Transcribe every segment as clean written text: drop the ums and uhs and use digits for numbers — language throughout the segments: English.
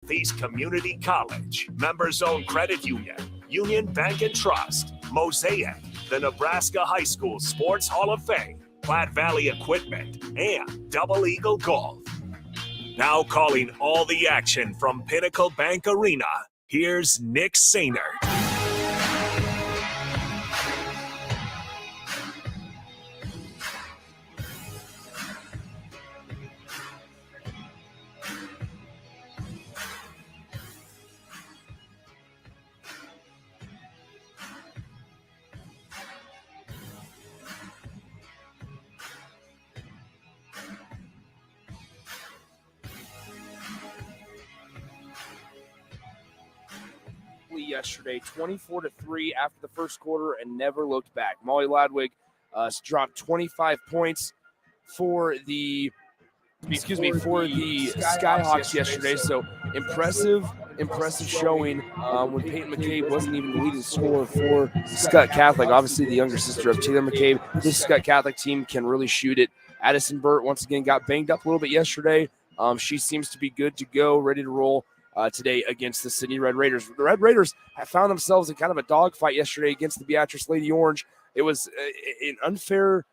Northeast Community College, members-owned credit union, Union Bank and Trust, Mosaic, the Nebraska High School Sports Hall of Fame, Platte Valley Equipment, and Double Eagle Golf. Now calling all the action from Pinnacle Bank Arena, here's Nick Sainer. Yesterday, 24-3 after the first quarter, and never looked back. Molly Ladwig dropped 25 points for the Skyhawks yesterday. So impressive showing when Peyton McCabe wasn't even the leading scorer for Skutt Catholic. Obviously, the younger sister of Taylor McCabe. This Skutt Catholic team can really shoot it. Addison Burt once again got banged up a little bit yesterday. She seems to be good to go, ready to roll today against the Sidney Red Raiders. The Red Raiders have found themselves in kind of a dogfight yesterday against the Beatrice Lady Orange. It was an unfair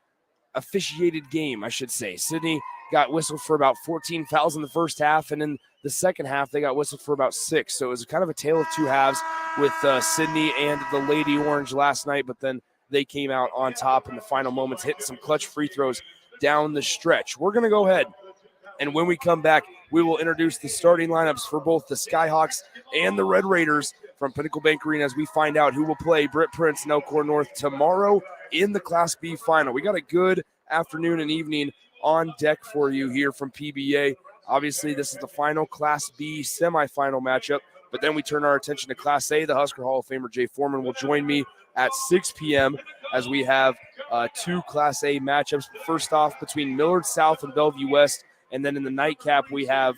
officiated game, I should say. Sidney got whistled for about 14 fouls in the first half, and in the second half, they got whistled for about 6. So it was kind of a tale of two halves with Sidney and the Lady Orange last night, but then they came out on top in the final moments, hitting some clutch free throws down the stretch. We're going to go ahead, and when we come back, we will introduce the starting lineups for both the Skyhawks and the Red Raiders from Pinnacle Bank Arena as we find out who will play Britt Prince and Elkhorn North tomorrow in the Class B final. We got a good afternoon and evening on deck for you here from PBA. Obviously, this is the final Class B semifinal matchup, but then we turn our attention to Class A. The Husker Hall of Famer Jay Foreman will join me at 6 p.m. as we have two Class A matchups. First off, between Millard South and Bellevue West. And then in the nightcap, we have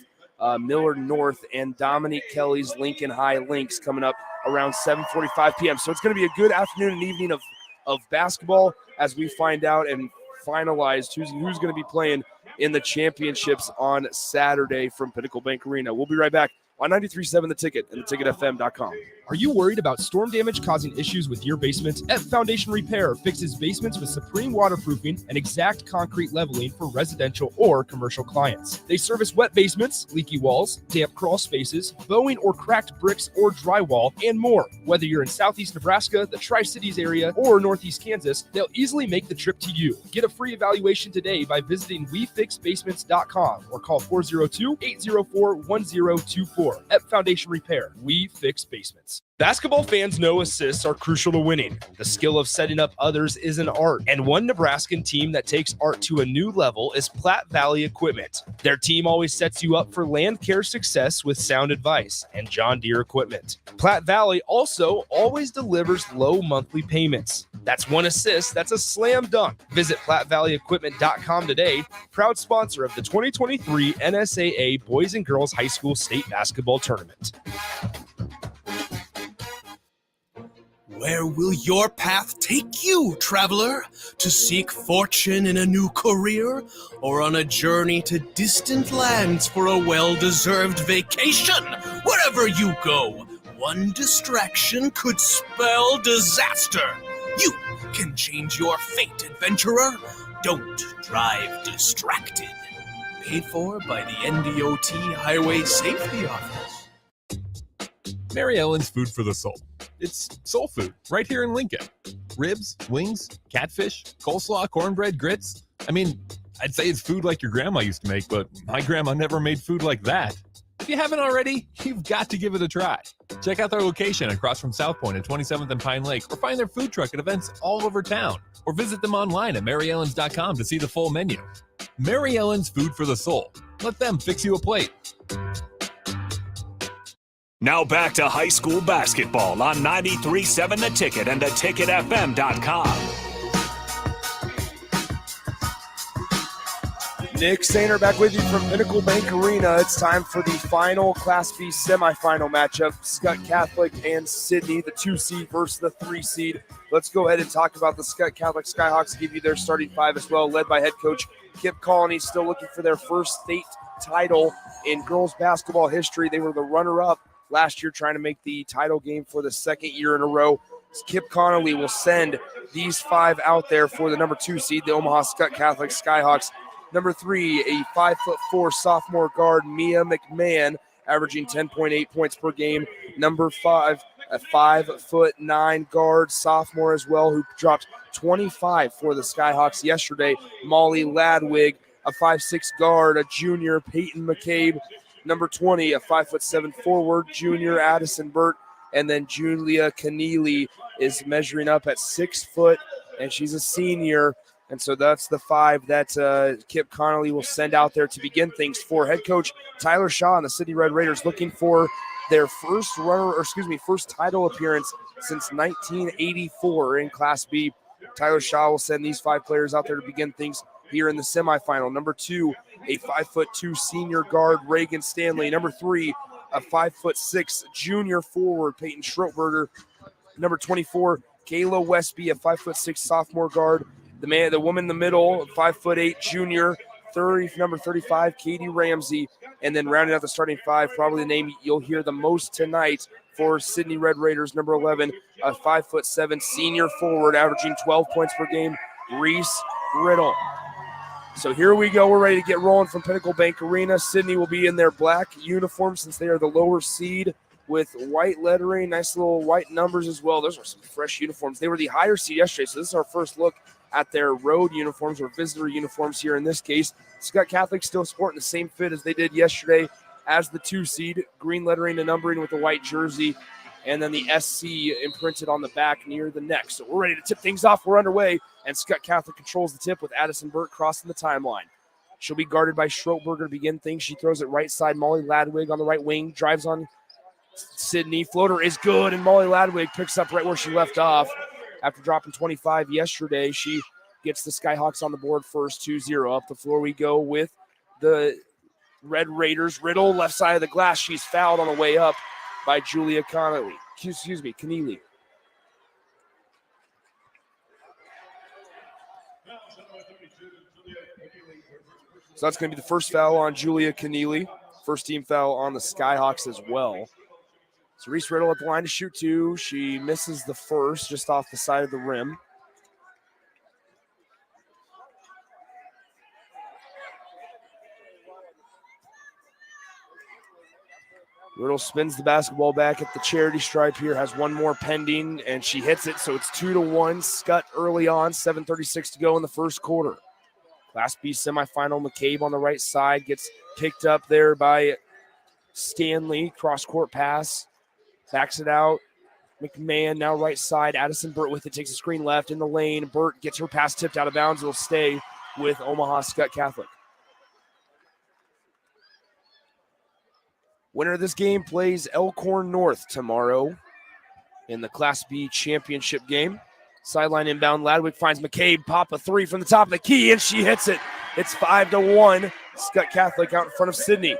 Millard North and Dominique Kelly's Lincoln High Lynx coming up around 7:45 p.m. So it's going to be a good afternoon and evening of basketball as we find out and finalize who's going to be playing in the championships on Saturday from Pinnacle Bank Arena. We'll be right back on 93.7 The Ticket and theticketfm.com. Are you worried about storm damage causing issues with your basement? F Foundation Repair fixes basements with supreme waterproofing and exact concrete leveling for residential or commercial clients. They service wet basements, leaky walls, damp crawl spaces, bowing or cracked bricks or drywall, and more. Whether you're in southeast Nebraska, the Tri-Cities area, or northeast Kansas, they'll easily make the trip to you. Get a free evaluation today by visiting WeFixBasements.com or call 402-804-1024. F Foundation Repair. We fix basements. Basketball fans know assists are crucial to winning. The skill of setting up others is an art, and one Nebraskan team that takes art to a new level is Platte Valley Equipment. Their team always sets you up for land care success with sound advice and John Deere equipment. Platte Valley also always delivers low monthly payments. That's one assist, that's a slam dunk. Visit PlatteValleyEquipment.com today, proud sponsor of the 2023 NSAA Boys and Girls High School State Basketball Tournament. Where will your path take you, traveler? To seek fortune in a new career? Or on a journey to distant lands for a well-deserved vacation? Wherever you go, one distraction could spell disaster. You can change your fate, adventurer. Don't drive distracted. Paid for by the NDOT Highway Safety Office. Mary Ellen's Food for the Soul. It's soul food right here in Lincoln. Ribs, wings, catfish, coleslaw, cornbread, grits. I mean, I'd say it's food like your grandma used to make, but my grandma never made food like that. If you haven't already, you've got to give it a try. Check out their location across from South Point at 27th and Pine Lake, or find their food truck at events all over town, or visit them online at maryellens.com to see the full menu. Mary Ellen's Food for the Soul. Let them fix you a plate. Now back to high school basketball on 93.7 The Ticket and theticketfm.com. Nick Sainer back with you from Pinnacle Bank Arena. It's time for the final Class B semifinal matchup. Skutt Catholic and Sidney, the 2 seed versus the 3 seed. Let's go ahead and talk about the Skutt Catholic Skyhawks. Give you their starting 5 as well, led by head coach Kip Colony, still looking for their first state title in girls basketball history. They were the runner-up last year, trying to make the title game for the second year in a row. Kip Connolly will send these 5 out there for the number 2 seed, the Omaha Skutt Catholic Skyhawks. Number 3, a 5'4" sophomore guard, Mia McMahon, averaging 10.8 points per game. Number 5, a 5'9" guard, sophomore as well, who dropped 25 for the Skyhawks yesterday, Molly Ladwig. A 5'6" guard, a junior, Peyton McCabe. Number 20, a 5'7" forward, junior, Addison Burt. And then Julia Keneally is measuring up at 6 foot, and she's a senior. And so that's the 5 that Kip Connolly will send out there to begin things for head coach Tyler Shaw and the Sidney Red Raiders, looking for their first title appearance since 1984 in Class B. Tyler Shaw will send these 5 players out there to begin things here in the semifinal. Number 2, a 5'2" senior guard, Reagan Stanley. Number 3, a 5'6" junior forward, Peyton Schroetberger. Number 24, Kayla Westby, a 5'6" sophomore guard. The woman in the middle, 5'8" junior, number 35, Katie Ramsey. And then rounding out the starting 5, probably the name you'll hear the most tonight for Sidney Red Raiders, number 11, a 5'7" senior forward, averaging 12 points per game, Reese Riddle. So here we go. We're ready to get rolling from Pinnacle Bank Arena. Sidney will be in their black uniform since they are the lower seed with white lettering, nice little white numbers as well. Those are some fresh uniforms. They were the higher seed yesterday, so this is our first look at their road uniforms or visitor uniforms here in this case. Skutt Catholic still sporting the same fit as they did yesterday as the 2 seed, green lettering and numbering with the white jersey, and then the SC imprinted on the back near the neck. So we're ready to tip things off. We're underway, and Skutt Catholic controls the tip with Addison Burt crossing the timeline. She'll be guarded by Schroetberger to begin things. She throws it right side. Molly Ladwig on the right wing, drives on Sidney. Floater is good, and Molly Ladwig picks up right where she left off. After dropping 25 yesterday, she gets the Skyhawks on the board first, 2-0. Up the floor we go with the Red Raiders. Riddle, left side of the glass. She's fouled on the way up by Julia Keneally. So that's going to be the first foul on Julia Keneally. First team foul on the Skyhawks as well. So Reese Riddle at the line to shoot 2. She misses the first just off the side of the rim. Riddle spins the basketball back at the charity stripe here, has one more pending, and she hits it, so it's 2-1. Skutt early on, 7:36 to go in the first quarter. Class B semifinal, McCabe on the right side gets picked up there by Stanley. Cross-court pass, backs it out. McMahon now right side. Addison Burt with it, takes a screen left in the lane. Burt gets her pass tipped out of bounds. It'll stay with Omaha Skutt Catholic. Winner of this game plays Elkhorn North tomorrow in the Class B championship game. Sideline inbound, Ladwig finds McCabe, pop a 3 from the top of the key, and she hits it. It's 5-1, Skutt Catholic out in front of Sidney.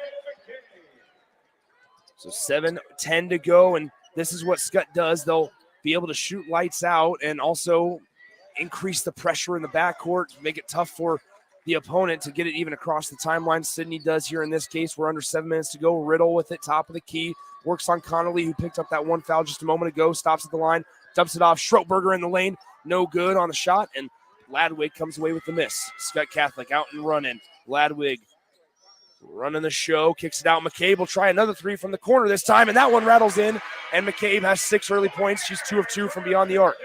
So 7:10 to go, and this is what Skutt does. They'll be able to shoot lights out and also increase the pressure in the backcourt, make it tough for the opponent to get it even across the timeline. Sidney does here in this case. We're under 7 minutes to go. Riddle with it, top of the key. Works on Connolly, who picked up that one foul just a moment ago. Stops at the line, dumps it off. Schroetberger in the lane. No good on the shot, and Ladwig comes away with the miss. Skutt Catholic out and running. Ladwig running the show, kicks it out. McCabe will try another 3 from the corner this time, and that one rattles in, and McCabe has 6 early points. She's 2 of 2 from beyond the arc.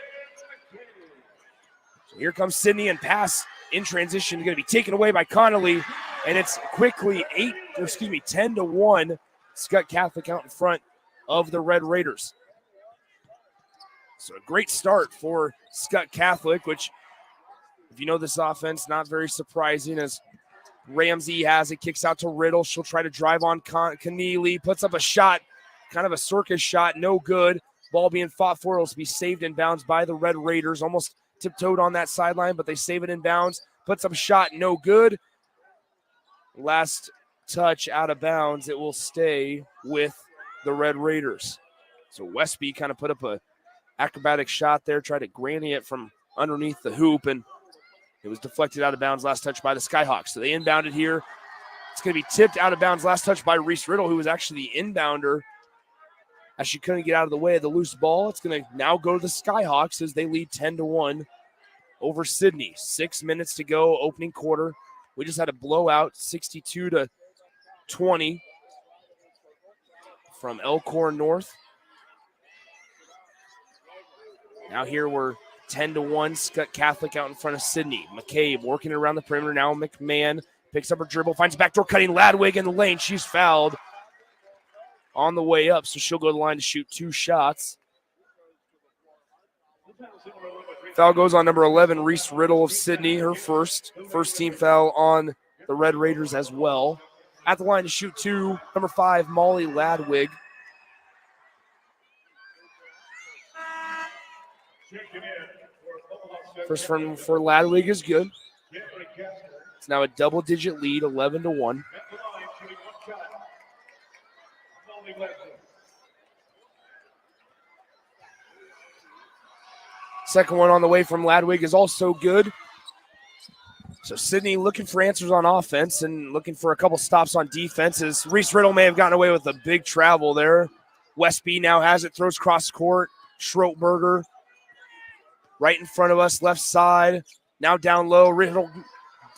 So here comes Sidney, and pass in transition going to be taken away by Connolly, and it's quickly 10-1. Skutt Catholic out in front of the Red Raiders. So a great start for Skutt Catholic, which, if you know this offense, not very surprising as Ramsey has it, kicks out to Riddle. She'll try to drive on Keneally, puts up a shot, kind of a circus shot, no good. Ball being fought for, it'll be saved in bounds by the Red Raiders. Almost tiptoed on that sideline, but they save it in bounds. Puts up a shot, no good. Last touch out of bounds. It will stay with the Red Raiders. So Westby kind of put up a acrobatic shot there, tried to granny it from underneath the hoop, and it was deflected out of bounds. Last touch by the Skyhawks. So they inbound it here It's going to be tipped out of bounds. Last touch by Reese Riddle, who was actually the inbounder, as she couldn't get out of the way of the loose ball. It's going to now go to the Skyhawks as they lead 10-1 over Sidney. 6 minutes to go, opening quarter. We just had a blowout, 62-20 from Elkhorn North. Now here we're 10-1, Skutt Catholic out in front of Sidney. McCabe working around the perimeter now. McMahon picks up her dribble, finds backdoor cutting Ladwig in the lane. She's fouled on the way up, so she'll go to the line to shoot 2 shots. Foul goes on number 11, Reese Riddle of Sidney, her first team foul on the Red Raiders as well. At the line to shoot 2, number 5, Molly Ladwig. First one for Ladwig is good. It's now a double-digit lead, 11-1. Second one on the way from Ladwig is also good. So Sidney looking for answers on offense and looking for a couple stops on defense. As Reese Riddle may have gotten away with a big travel there. Westby now has it, throws cross court. Schroetberger right in front of us, left side. Now down low. Riddle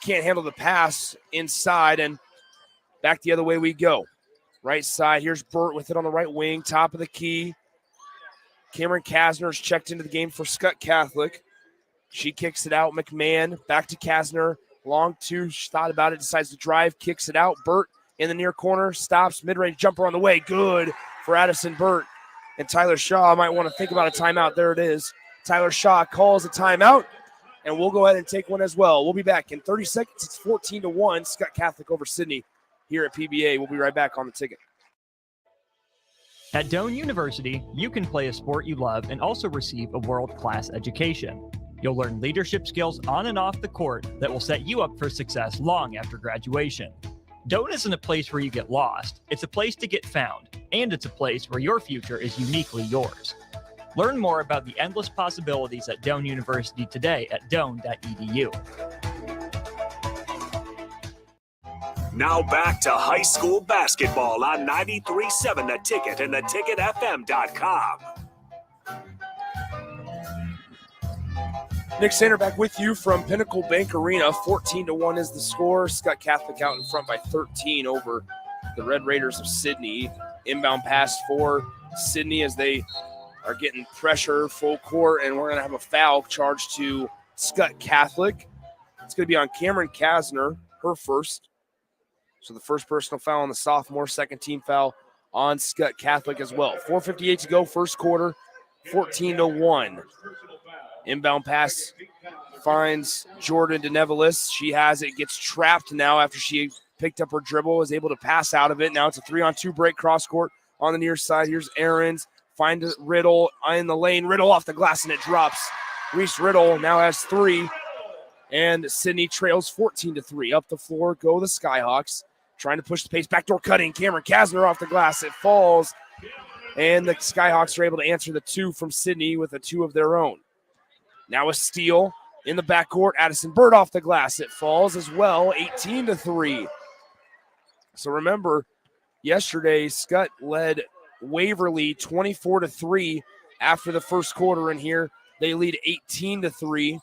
can't handle the pass inside, and back the other way we go. Right side, here's Burt with it on the right wing, top of the key. Cameron Kasner's checked into the game for Skutt Catholic. She kicks it out. McMahon back to Kasner. Long 2, she thought about it, decides to drive, kicks it out. Burt in the near corner, stops, mid-range jumper on the way. Good for Addison Burt. And Tyler Shaw might want to think about a timeout. There it is. Tyler Shaw calls a timeout, and we'll go ahead and take one as well. We'll be back in 30 seconds. It's 14-1, Skutt Catholic over Sidney here at PBA. We'll be right back on the ticket. At Doane University, you can play a sport you love and also receive a world-class education. You'll learn leadership skills on and off the court that will set you up for success long after graduation. Doane isn't a place where you get lost. It's a place to get found, and it's a place where your future is uniquely yours. Learn more about the endless possibilities at Doane University today at doane.edu. Now back to high school basketball on 93.7 The Ticket and theticketfm.com. Nick Sander back with you from Pinnacle Bank Arena. 14-1 is the score. Skutt Catholic out in front by 13 over the Red Raiders of Sidney. Inbound pass for Sidney as they are getting pressure full court, and we're going to have a foul charged to Skutt Catholic. It's going to be on Cameron Kasner, her first. So the first personal foul on the sophomore, second team foul on Skutt Catholic as well. 4:58 to go, first quarter, 14-1. Inbound pass finds Jordan DeNevelis. She has it, gets trapped now after she picked up her dribble, is able to pass out of it. Now it's a 3-on-2 break cross court on the near side. Here's Aarons, find Riddle in the lane. Riddle off the glass and it drops. Reese Riddle now has 3, and Sidney trails 14-3. Up the floor go the Skyhawks, trying to push the pace. Backdoor cutting. Cameron Kasner off the glass. It falls, and the Skyhawks are able to answer the 2 from Sidney with a 2 of their own. Now a steal in the backcourt. Addison Burt off the glass. It falls as well, 18-3. So remember, yesterday Skutt led Waverly 24-3 after the first quarter, and here they lead 18-3,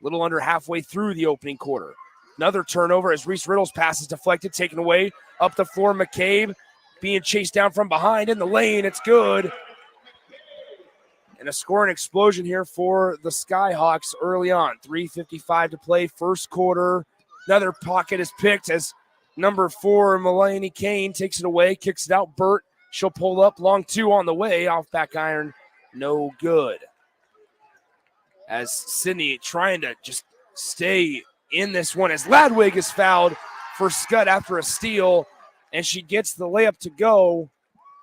little under halfway through the opening quarter. Another turnover as Reese Riddle's pass is deflected, taken away. Up the floor, McCabe being chased down from behind in the lane. It's good. And a scoring explosion here for the Skyhawks early on. 3:55 to play, first quarter. Another pocket is picked as number 4, Melanie Kane, takes it away, kicks it out. Burt, she'll pull up, long 2 on the way, off back iron, no good. As Sidney trying to just stay in this one, as Ladwig is fouled for Skutt after a steal, and she gets the layup to go,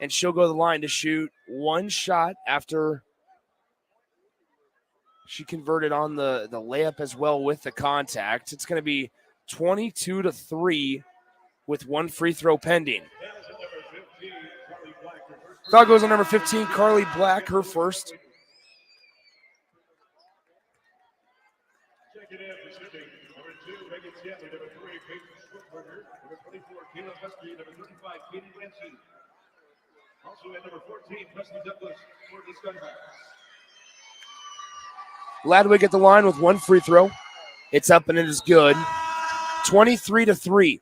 and she'll go to the line to shoot 1 shot after she converted on the layup as well with the contact. It's going to be 22-3 with 1 free throw pending. Foul goes on number 15, Carly Black, her first. Ladwig at the line with one free throw. It's up and it is good. 23-3.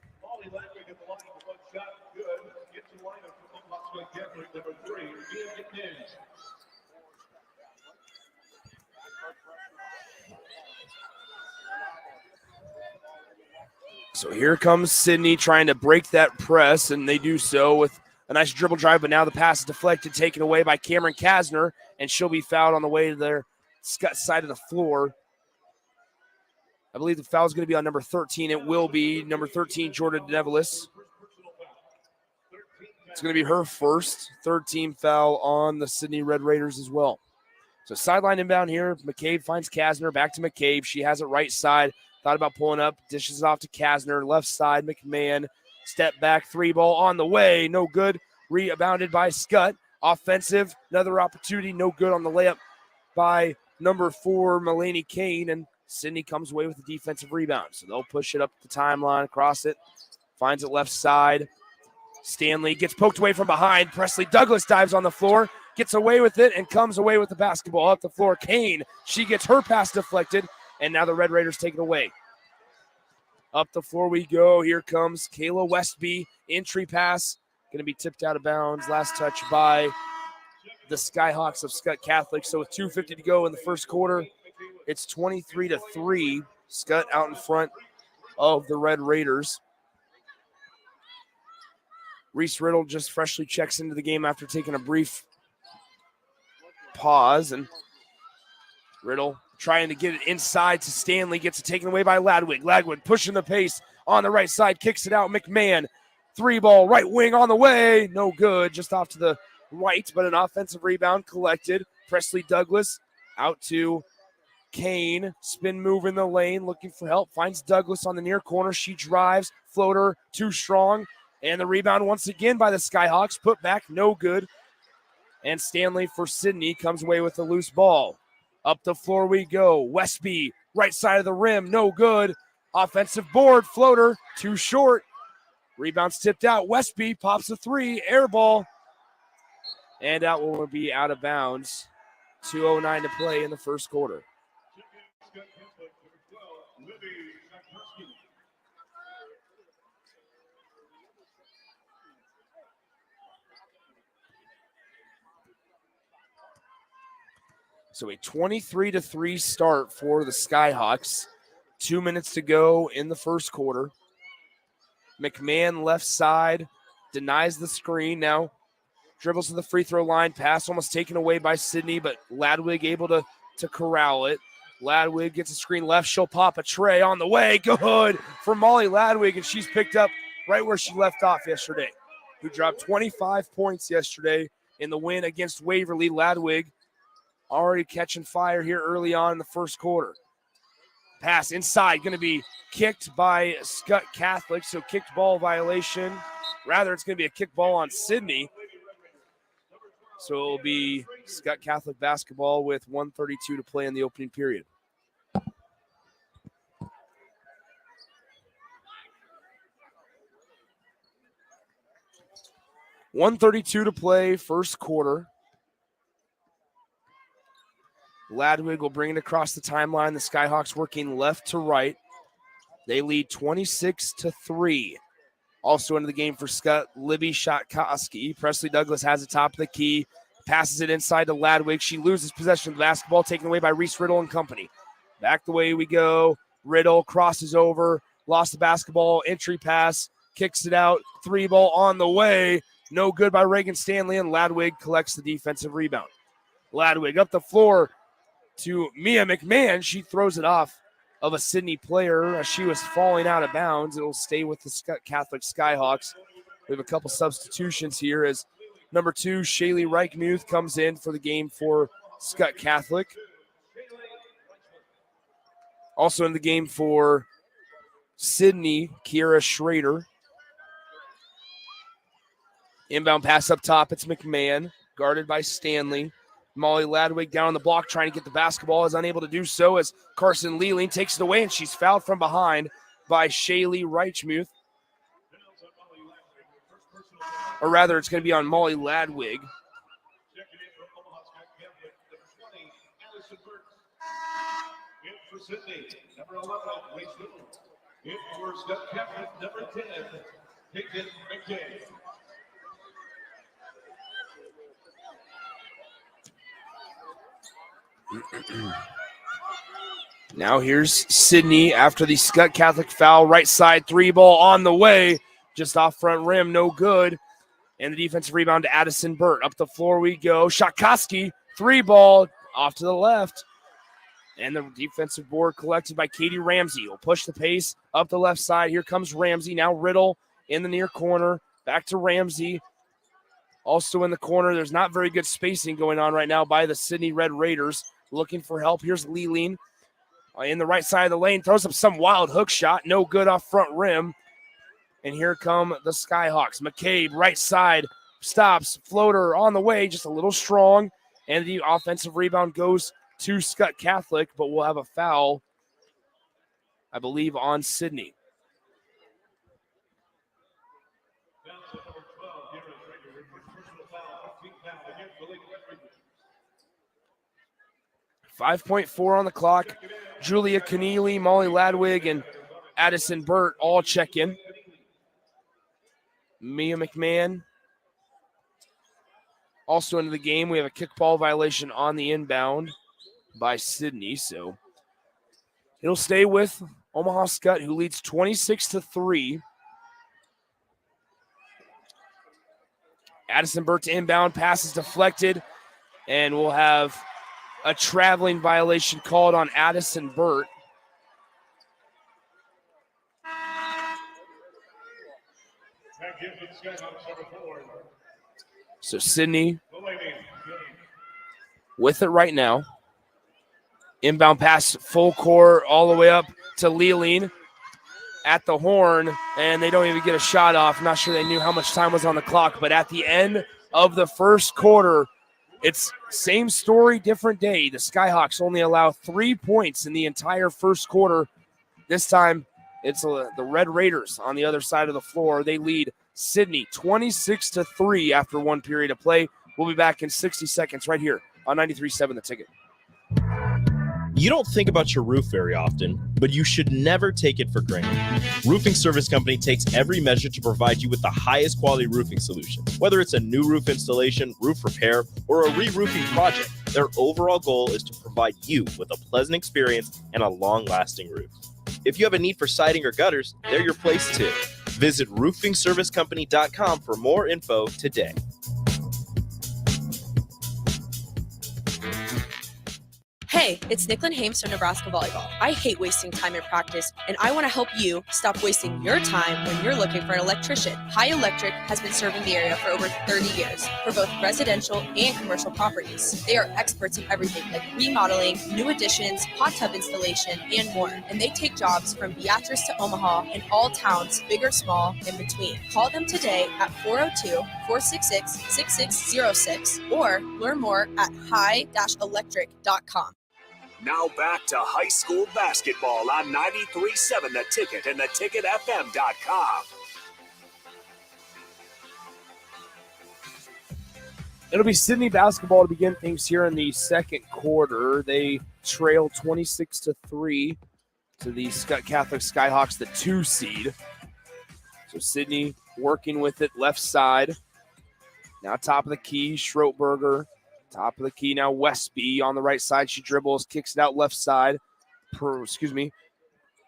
So here comes Sidney trying to break that press, and they do so with a nice dribble drive, but now the pass is deflected, taken away by Cameron Kasner, and she'll be fouled on the way to their Skutt side of the floor. I believe the foul is going to be on number 13. It will be number 13, Jordan Nevelis. It's going to be her first, third team foul on the Sidney Red Raiders as well. So sideline inbound here. McCabe finds Kasner, back to McCabe. She has it right side. Thought about pulling up, dishes it off to Kasner. Left side, McMahon. Step back, three ball on the way. No good. Rebounded by Skutt. Offensive, another opportunity. No good on the layup by number 4, Mulaney Kane. And Sidney comes away with a defensive rebound. So they'll push it up the timeline, across it. Finds it left side. Stanley gets poked away from behind. Presley Douglas dives on the floor, gets away with it, and comes away with the basketball up the floor. Kane, she gets her pass deflected, and now the Red Raiders take it away. Up the floor we go. Here comes Kayla Westby. Entry pass. Going to be tipped out of bounds. Last touch by the Skyhawks of Skutt Catholic. So with 2:50 to go in the first quarter, it's 23-3. Skutt out in front of the Red Raiders. Reese Riddle just freshly checks into the game after taking a brief pause. And Riddle trying to get it inside to Stanley. Gets it taken away by Ladwig. Ladwig pushing the pace on the right side. Kicks it out. McMahon. Three ball. Right wing on the way. No good. Just off to the right, but an offensive rebound collected. Presley Douglas out to Kane. Spin move in the lane. Looking for help. Finds Douglas on the near corner. She drives. Floater. Too strong. And the rebound once again by the Skyhawks. Put back, no good. And Stanley for Sidney comes away with the loose ball. Up the floor we go. Westby, right side of the rim, no good. Offensive board, floater, too short. Rebound's tipped out. Westby pops a three, air ball. And that will be out of bounds. 2:09 to play in the first quarter. So a 23-3 start for the Skyhawks. 2 minutes to go in the first quarter. McMahon left side, denies the screen. Now dribbles to the free throw line. Pass almost taken away by Sidney, but Ladwig able to corral it. Ladwig gets a screen left. She'll pop a tray on the way. Good for Molly Ladwig, and she's picked up right where she left off yesterday. Who dropped 25 points yesterday in the win against Waverly. Ladwig already catching fire here early on in the first quarter. Pass inside, going to be kicked by Skutt Catholic, so kicked ball violation. Rather, it's going to be a kick ball on Sidney. So it will be Skutt Catholic basketball with 1:32 to play in the opening period. $1:32 to play, first quarter. Ladwig will bring it across the timeline. The Skyhawks working left to right. They lead 26-3. Also into the game for Skutt, Libby Shotkoski. Presley Douglas has the top of the key. Passes it inside to Ladwig. She loses possession of the basketball, taken away by Reese Riddle and company. Back the way we go. Riddle crosses over. Lost the basketball. Entry pass. Kicks it out. Three ball on the way. No good by Reagan Stanley, and Ladwig collects the defensive rebound. Ladwig up the floor to Mia McMahon. She throws it off of a Sidney player as she was falling out of bounds. It'll stay with the Skutt Catholic Skyhawks. We have a couple substitutions here as number 2, Shaylee Reichmuth, comes in for the game for Skutt Catholic. Also in the game for Sidney, Kiera Schrader. Inbound pass up top. It's McMahon, guarded by Stanley. Molly Ladwig down on the block trying to get the basketball, is unable to do so as Carson Lealing takes it away, and she's fouled from behind by Shaylee Reichmuth. or rather it's going to be on Molly Ladwig. For Sidney, number 11, Waste Middle. In for Skutt Catholic, number 10, Peyton McKay. Now here's Sidney after the Skutt Catholic foul. Right side three ball on the way. Just off front rim, no good. And the defensive rebound to Addison Burt. Up the floor we go. Shotkoski, three ball off to the left. And the defensive board collected by Katie Ramsey. Will push the pace up the left side. Here comes Ramsey. Now Riddle in the near corner. Back to Ramsey. Also in the corner. There's not very good spacing going on right now by the Sidney Red Raiders. Looking for help. Here's Leeling in the right side of the lane. Throws up some wild hook shot. No good off front rim. And here come the Skyhawks. McCabe, right side. Stops. Floater on the way. Just a little strong. And the offensive rebound goes to Skutt Catholic, but we'll have a foul, I believe, on Sidney. .4 on the clock. Julia Keneally, Molly Ladwig, and Addison Burt all check in. Mia McMahon also into the game. We have a kickball violation on the inbound by Sidney, so it'll stay with Omaha Skutt, who leads 26-3. Addison Burt to inbound, pass is deflected, and we'll have a traveling violation called on Addison Burt. So Sidney with it right now. Inbound pass full court all the way up to Leeling at the horn, and they don't even get a shot off. Not sure they knew how much time was on the clock, but at the end of the first quarter, it's same story, different day. The Skyhawks only allow 3 points in the entire first quarter. This time, it's the Red Raiders on the other side of the floor. They lead Sidney 26-3 after one period of play. We'll be back in 60 seconds right here on 93.7 The Ticket. You don't think about your roof very often, but you should never take it for granted. Roofing Service Company takes every measure to provide you with the highest quality roofing solution. Whether it's a new roof installation, roof repair, or a re-roofing project, their overall goal is to provide you with a pleasant experience and a long-lasting roof. If you have a need for siding or gutters, they're your place too. Visit roofingservicecompany.com for more info today. Hey, it's Nicklin Hames from Nebraska Volleyball. I hate wasting time in practice, and I want to help you stop wasting your time when you're looking for an electrician. High Electric has been serving the area for over 30 years for both residential and commercial properties. They are experts in everything like remodeling, new additions, hot tub installation, and more. And they take jobs from Beatrice to Omaha and all towns, big or small, in between. Call them today at 402-466-6606 or learn more at high-electric.com. Now back to high school basketball on 93.7 The Ticket and theticketfm.com. It'll be Sidney basketball to begin things here in the second quarter. They trail 26-3 to the Skutt Catholic Skyhawks, the 2 seed. So Sidney working with it left side. Now top of the key, Schroetberger. Top of the key now, Westby on the right side. She dribbles, kicks it out left side.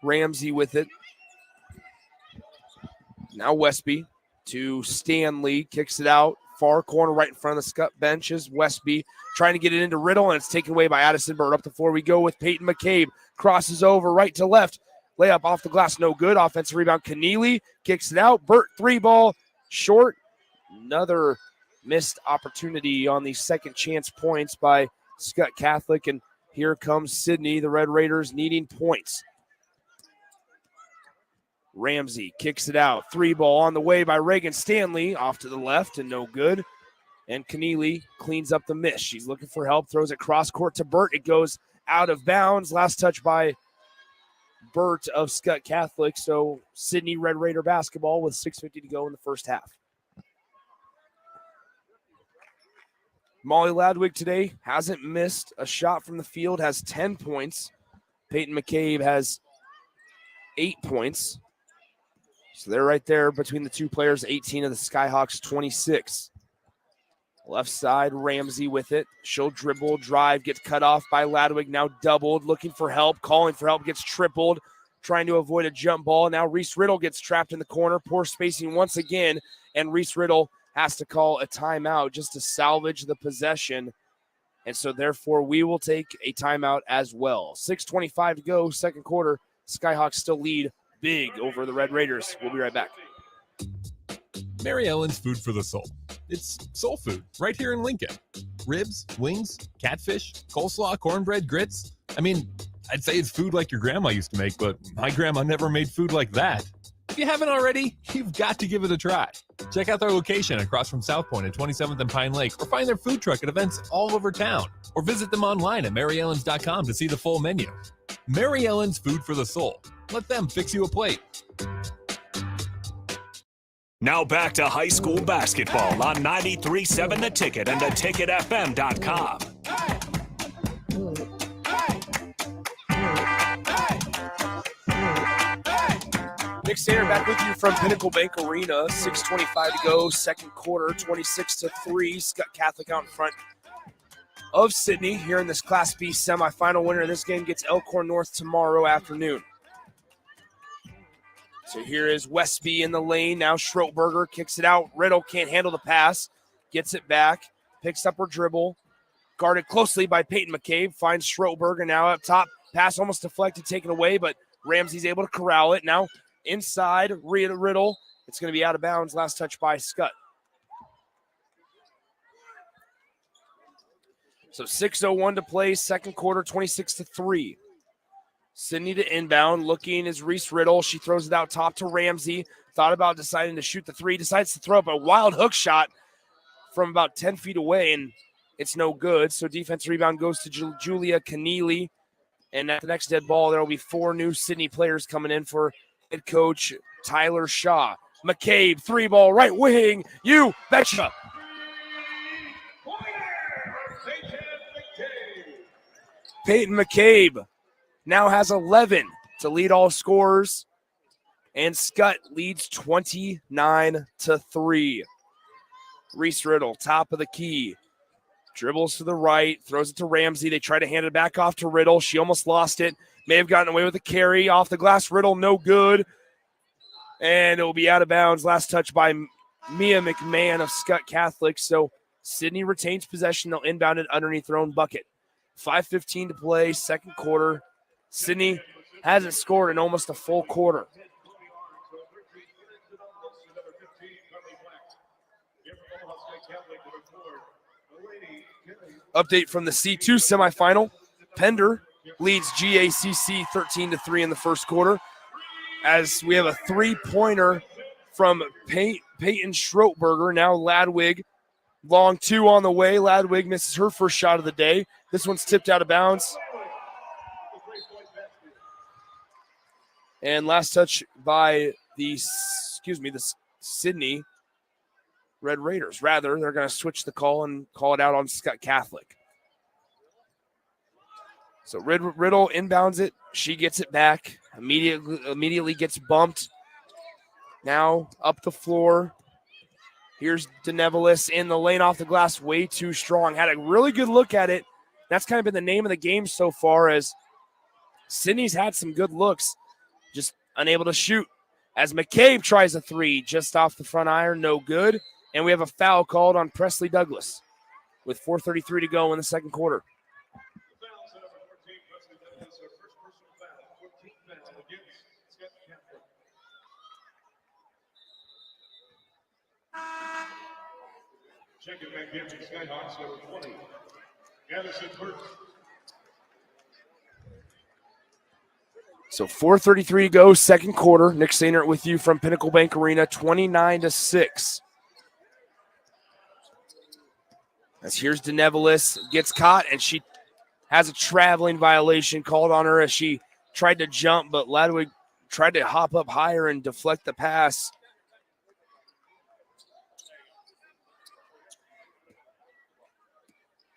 Ramsey with it. Now Westby to Stanley, kicks it out. Far corner right in front of the Skutt benches. Westby trying to get it into Riddle, and it's taken away by Addison Burt. Up the floor we go with Peyton McCabe. Crosses over right to left. Layup off the glass, no good. Offensive rebound, Keneally kicks it out. Burt, 3-ball, short. Another missed opportunity on the second chance points by Skutt Catholic, and here comes Sidney, the Red Raiders needing points. Ramsey kicks it out. 3-ball on the way by Reagan Stanley, off to the left and no good. And Keneally cleans up the miss. She's looking for help, throws it cross court to Burt. It goes out of bounds. Last touch by Burt of Skutt Catholic. So Sidney Red Raider basketball with 6:50 to go in the first half. Molly Ladwig today hasn't missed a shot from the field, has 10 points. Peyton McCabe has 8 points. So they're right there between the two players, 18 of the Skyhawks, 26. Left side, Ramsey with it. She'll dribble, drive, gets cut off by Ladwig, now doubled, looking for help, calling for help, gets tripled, trying to avoid a jump ball. Now Reese Riddle gets trapped in the corner, poor spacing once again, and Reese Riddle has to call a timeout just to salvage the possession. And so therefore we will take a timeout as well. 6:25 to go, second quarter. Skyhawks still lead big over the Red Raiders. We'll be right back. Mary Ellen's Food for the Soul. It's soul food right here in Lincoln. Ribs, wings, catfish, coleslaw, cornbread, grits. I mean, I'd say it's food like your grandma used to make, but my grandma never made food like that. If you haven't already, you've got to give it a try. Check out their location across from South Point at 27th and Pine Lake, or find their food truck at events all over town, or visit them online at maryellens.com to see the full menu. Mary Ellen's Food for the Soul. Let them fix you a plate. Now back to high school basketball on 93.7 The Ticket and theticketfm.com. Nick Sainer back with you from Pinnacle Bank Arena. 6:25 to go, second quarter, 26-3. Skutt Catholic out in front of Sidney here in this Class B semifinal. Winner of this game gets Elkhorn North tomorrow afternoon. So here is Westby in the lane. Now Schroetberger kicks it out. Riddle can't handle the pass. Gets it back. Picks up her dribble. Guarded closely by Peyton McCabe. Finds Schroetberger now up top. Pass almost deflected, taken away, but Ramsey's able to corral it. Now inside, Riddle. It's going to be out of bounds. Last touch by Skutt. So 6:01 to play, second quarter, 26-3. Sidney to inbound, looking is Reese Riddle. She throws it out top to Ramsey. Thought about deciding to shoot the three. Decides to throw up a wild hook shot from about 10 feet away, and it's no good. So defense rebound goes to Julia Keneally. And at the next dead ball, there will be 4 new Sidney players coming in for head coach Tyler Shaw. McCabe, 3-ball, right wing. You betcha. Peyton McCabe now has 11 to lead all scorers, and Skutt leads 29-3. Reese Riddle, top of the key, dribbles to the right, throws it to Ramsey. They try to hand it back off to Riddle. She almost lost it. May have gotten away with a carry off the glass. Riddle, no good. And it will be out of bounds. Last touch by Mia McMahon of Skutt Catholic. So Sidney retains possession. They'll inbound it underneath their own bucket. 5:15 to play, second quarter. Sidney hasn't scored in almost a full quarter. Update from the C2 semifinal. Pender leads GACC 13-3 in the first quarter, as we have a three-pointer from Peyton Schroetberger. Now Ladwig, long 2 on the way. Ladwig misses her first shot of the day. This one's tipped out of bounds. And last touch by the Sidney Red Raiders. Rather, they're going to switch the call and call it out on Skutt Catholic. So Riddle inbounds it. She gets it back. Immediately gets bumped. Now up the floor. Here's DeNevelis in the lane off the glass. Way too strong. Had a really good look at it. That's kind of been the name of the game so far, as Sidney's had some good looks. Just unable to shoot. As McCabe tries a 3 just off the front iron. No good. And we have a foul called on Presley Douglas with 4:33 to go in the second quarter. Checking back in for Skyhawks, number 20, Addison Burke. So 4:33 to go, second quarter. Nick Sainer with you from Pinnacle Bank Arena, 29-6. As here's DeNevelis, gets caught, and she has a traveling violation called on her as she tried to jump, but Ladwig tried to hop up higher and deflect the pass.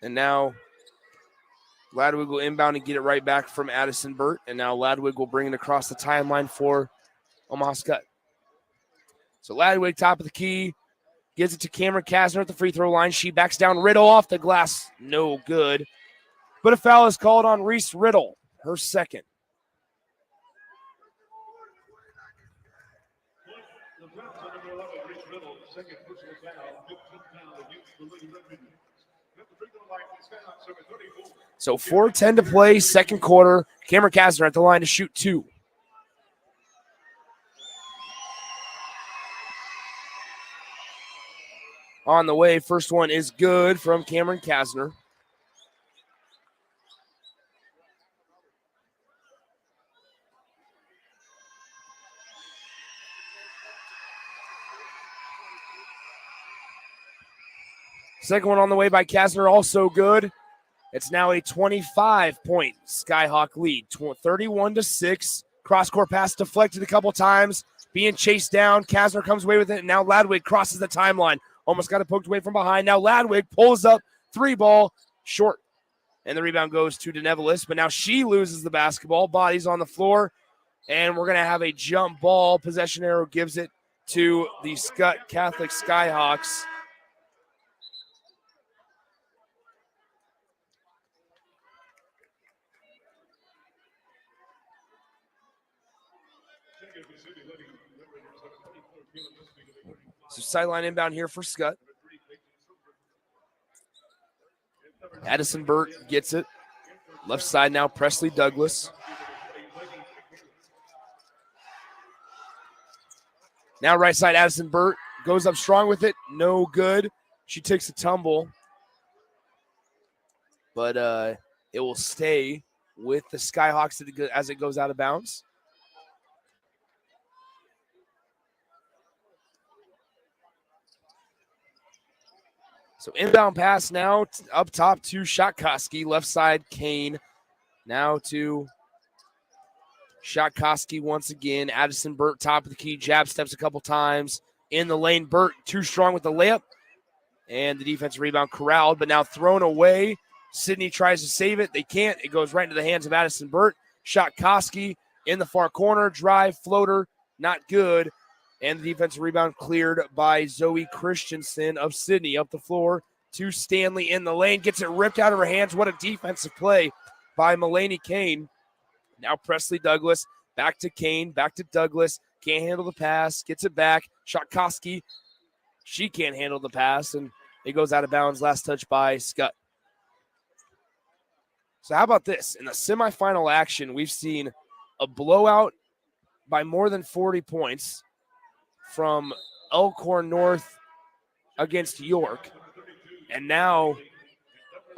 And now Ladwig will inbound and get it right back from Addison Burt. And now Ladwig will bring it across the timeline for Omaha Skutt. So Ladwig, top of the key, gives it to Cameron Kasner at the free throw line. She backs down. Riddle off the glass. No good. But a foul is called on Reese Riddle, her second. So 4:10 to play, second quarter. Cameron Kasner at the line to shoot 2. On the way, first one is good from Cameron Kasner. Second one on the way by Kasner, also good. It's now a 25-point Skyhawk lead, 31-6. Cross-court pass deflected a couple times, being chased down. Kasner comes away with it, and now Ladwig crosses the timeline. Almost got it poked away from behind. Now Ladwig pulls up, 3-ball, short. And the rebound goes to DeNevelis, but now she loses the basketball. Bodies on the floor, and we're going to have a jump ball. Possession arrow gives it to the Skutt Catholic Skyhawks. So sideline inbound here for Skutt. Addison Burt gets it. Left side now, Presley Douglas. Now right side, Addison Burt goes up strong with it. No good. She takes a tumble. But it will stay with the Skyhawks as it goes out of bounds. So inbound pass now up top to Shotkoski. Left side, Kane. Now to Shotkoski once again. Addison Burt, top of the key. Jab steps a couple times. In the lane, Burt too strong with the layup. And the defensive rebound corralled, but now thrown away. Sidney tries to save it. They can't. It goes right into the hands of Addison Burt. Shotkoski in the far corner. Drive, floater, not good. And the defensive rebound cleared by Zoe Christensen of Sidney. Up the floor to Stanley in the lane. Gets it ripped out of her hands. What a defensive play by Mulaney Kane. Now Presley Douglas. Back to Kane. Back to Douglas. Can't handle the pass. Gets it back. Shotkoski. She can't handle the pass. And it goes out of bounds. Last touch by Skutt. So how about this? In the semifinal action, we've seen a blowout by more than 40 points from Elkhorn North against York. And now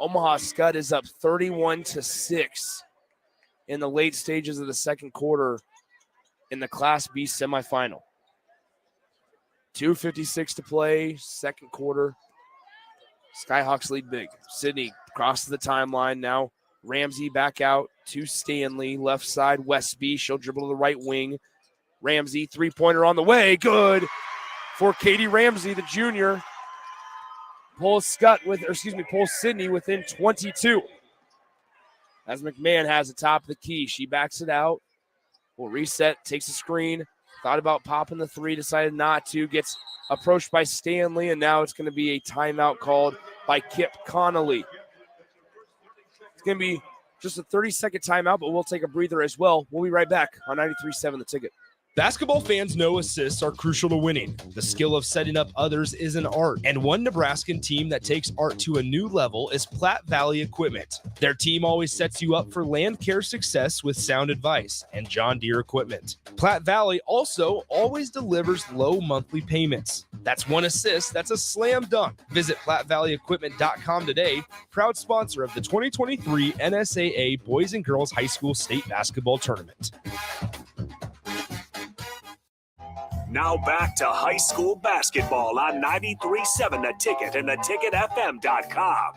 Omaha Skutt is up 31-6 in the late stages of the second quarter in the Class B semifinal. 2:56 to play, second quarter. Skyhawks lead big. Sidney crosses the timeline. Now Ramsey back out to Stanley. Left side, Westby. She'll dribble to the right wing. Ramsey, three-pointer on the way. Good for Katie Ramsey, the junior. Pulls Sidney within 22. As McMahon has the top of the key. She backs it out. Will reset, takes a screen. Thought about popping the three, decided not to. Gets approached by Stanley, and now it's going to be a timeout called by Kip Connolly. It's going to be just a 30-second timeout, but we'll take a breather as well. We'll be right back on 93.7 The Ticket. Basketball fans know assists are crucial to winning. The skill of setting up others is an art, and one Nebraskan team that takes art to a new level is Platte Valley Equipment. Their team always sets you up for land care success with sound advice and John Deere equipment. Platte Valley also always delivers low monthly payments. That's one assist, that's a slam dunk. Visit PlatteValleyEquipment.com today, proud sponsor of the 2023 NSAA Boys and Girls High School State Basketball Tournament. Now back to high school basketball on 93.7 The Ticket and theticketfm.com.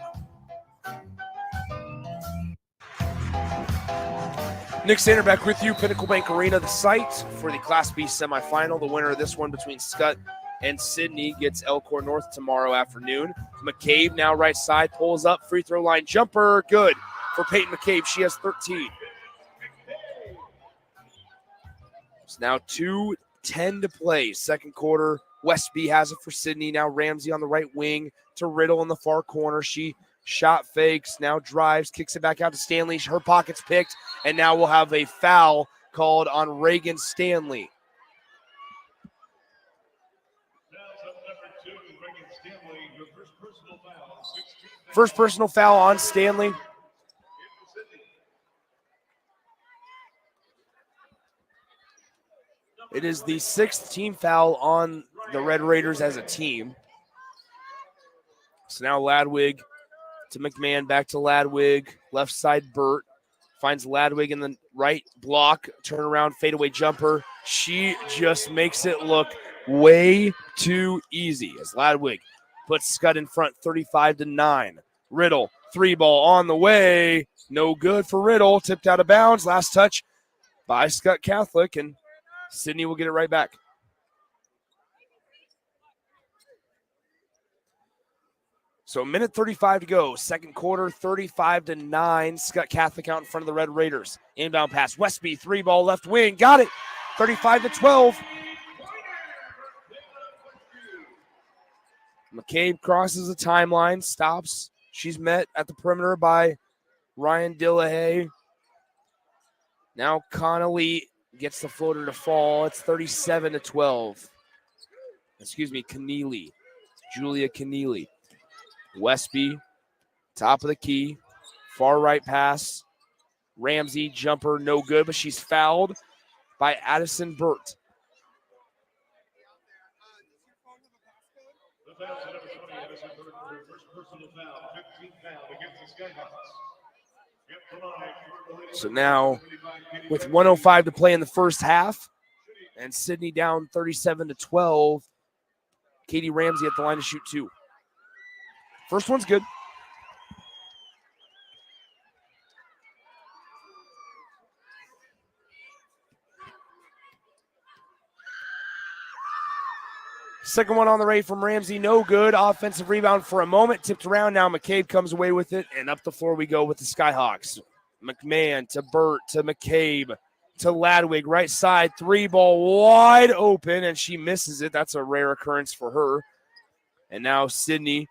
Nick Sander back with you, Pinnacle Bank Arena, the site for the Class B semifinal. The winner of this one between Skutt and Sidney gets Elkhorn North tomorrow afternoon. McCabe now right side, pulls up, free throw line jumper, good for Peyton McCabe. She has 13. It's now 2:10 to play, second quarter. Westby has it for Sidney. Now Ramsey on the right wing to Riddle in the far corner. She shot fakes, now drives, kicks it back out to Stanley. Her pocket's picked, and now we'll have a foul called on Reagan Stanley. First personal foul on Stanley. It is the 6th team foul on the Red Raiders as a team. So now Ladwig to McMahon, back to Ladwig, left side Burt. Finds Ladwig in the right block, turnaround, fadeaway jumper. She just makes it look way too easy as Ladwig puts Skutt in front 35-9. Riddle, 3-ball on the way. No good for Riddle. Tipped out of bounds. Last touch by Skutt Catholic, and Sidney will get it right back. So 1:35 to go. Second quarter, 35-9. Skutt Catholic out in front of the Red Raiders. Inbound pass. Westby, 3-ball left wing. Got it. 35-12. McCabe crosses the timeline, stops. She's met at the perimeter by Ryan Dillahay. Now Connolly gets the floater to fall. It's 37-12. Excuse me, Keneally. Julia Keneally. Westby, top of the key. Far right pass. Ramsey, jumper, no good, but she's fouled by Addison Burt. So now, with 1:05 to play in the first half, and Sidney down 37-12, Katie Ramsey at the line to shoot 2. First one's good. Second one on the way from Ramsey, no good. Offensive rebound for a moment, tipped around. Now McCabe comes away with it, and up the floor we go with the Skyhawks. McMahon to Burt to McCabe to Ladwig, right side, 3-ball wide open, and she misses it. That's a rare occurrence for her. And now Sidney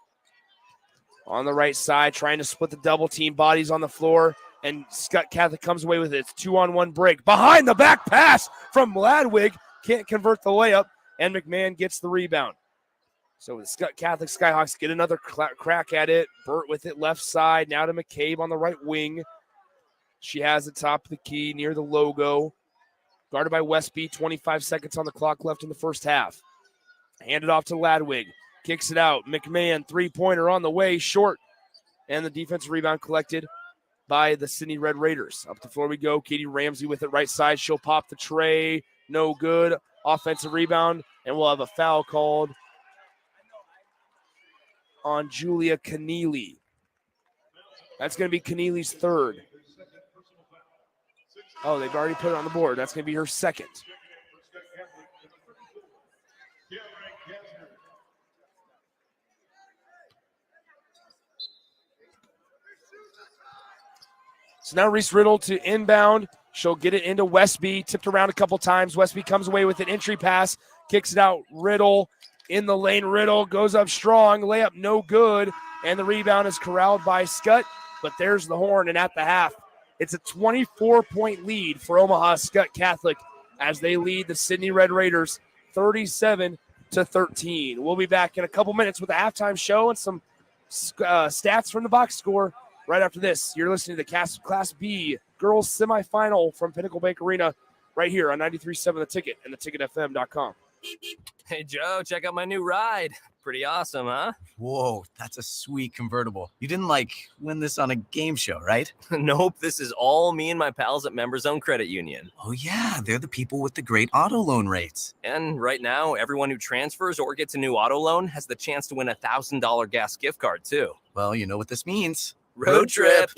on the right side, trying to split the double team, bodies on the floor, and Skutt Catholic comes away with it. It's 2-on-1 break. Behind the back pass from Ladwig, can't convert the layup, and McMahon gets the rebound. So the Skutt Catholic Skyhawks get another crack at it. Burt with it left side, now to McCabe on the right wing. She has the top of the key near the logo. Guarded by Westby, 25 seconds on the clock left in the first half. Handed off to Ladwig. Kicks it out. McMahon, three-pointer on the way, short. And the defensive rebound collected by the Sidney Red Raiders. Up the floor we go. Katie Ramsey with it right side. She'll pop the tray. No good. Offensive rebound. And we'll have a foul called on Julia Keneally. That's going to be Keneally's third. Oh, they've already put it on the board. That's going to be her second. So now Reese Riddle to inbound. She'll get it into Westby. Tipped around a couple times. Westby comes away with an entry pass. Kicks it out. Riddle in the lane. Riddle goes up strong. Layup no good. And the rebound is corralled by Skutt. But there's the horn. And at the half, it's a 24-point lead for Omaha Skutt Catholic as they lead the Sidney Red Raiders 37-13. We'll be back in a couple minutes with a halftime show and some stats from the box score right after this. You're listening to the Class B girls semifinal from Pinnacle Bank Arena right here on 93.7 The Ticket and theticketfm.com. Hey, Joe, check out my new ride. Pretty awesome, huh? Whoa, that's a sweet convertible. You didn't, win this on a game show, right? Nope, this is all me and my pals at Members Own Credit Union. Oh, yeah, they're the people with the great auto loan rates. And right now, everyone who transfers or gets a new auto loan has the chance to win a $1,000 gas gift card, too. Well, you know what this means. Road trip!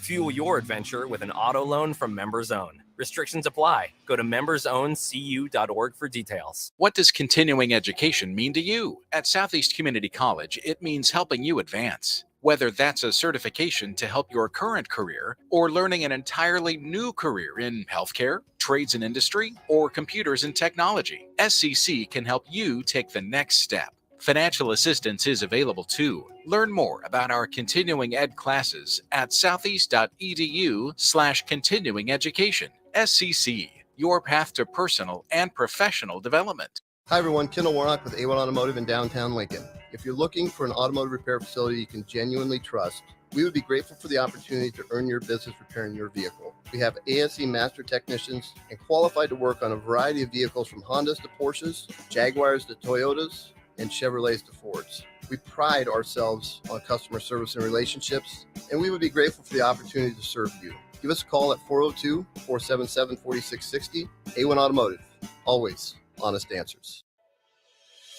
Fuel your adventure with an auto loan from Members Own. Restrictions apply. Go to membersowncu.org for details. What does continuing education mean to you? At Southeast Community College, it means helping you advance. Whether that's a certification to help your current career or learning an entirely new career in healthcare, trades and industry, or computers and technology, SCC can help you take the next step. Financial assistance is available too. Learn more about our continuing ed classes at southeast.edu/continuing education. SCC, your path to personal and professional development. Hi everyone, Kendall Warnock with A1 Automotive in downtown Lincoln. If you're looking for an automotive repair facility you can genuinely trust, we would be grateful for the opportunity to earn your business repairing your vehicle. We have ASE master technicians and qualified to work on a variety of vehicles from Hondas to Porsches, Jaguars to Toyotas, and Chevrolets to Fords. We pride ourselves on customer service and relationships, and we would be grateful for the opportunity to serve you. Give us a call at 402-477-4660. A1 Automotive, always honest answers.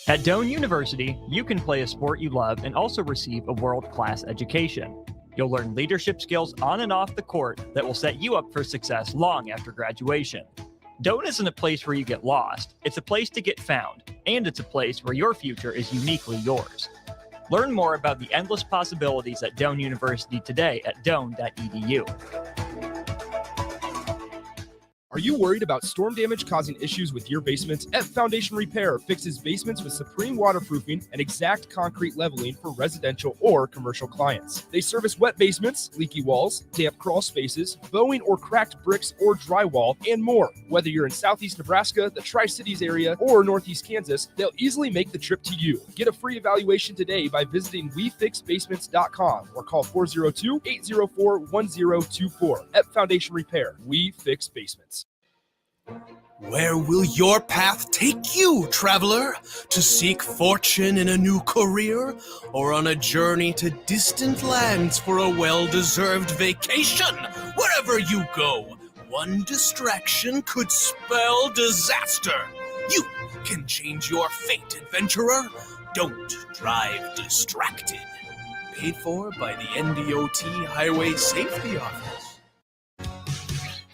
At Doane University, you can play a sport you love and also receive a world-class education. You'll learn leadership skills on and off the court that will set you up for success long after graduation. Doane isn't a place where you get lost. It's a place to get found, and it's a place where your future is uniquely yours. Learn more about the endless possibilities at Doane University today at doane.edu. Are you worried about storm damage causing issues with your basement? F Foundation Repair fixes basements with supreme waterproofing and exact concrete leveling for residential or commercial clients. They service wet basements, leaky walls, damp crawl spaces, bowing or cracked bricks or drywall, and more. Whether you're in Southeast Nebraska, the Tri-Cities area, or Northeast Kansas, they'll easily make the trip to you. Get a free evaluation today by visiting WeFixBasements.com or call 402-804-1024. F Foundation Repair. We fix basements. Where will your path take you, traveler? To seek fortune in a new career? Or on a journey to distant lands for a well-deserved vacation? Wherever you go, one distraction could spell disaster. You can change your fate, adventurer. Don't drive distracted. Paid for by the NDOT Highway Safety Office.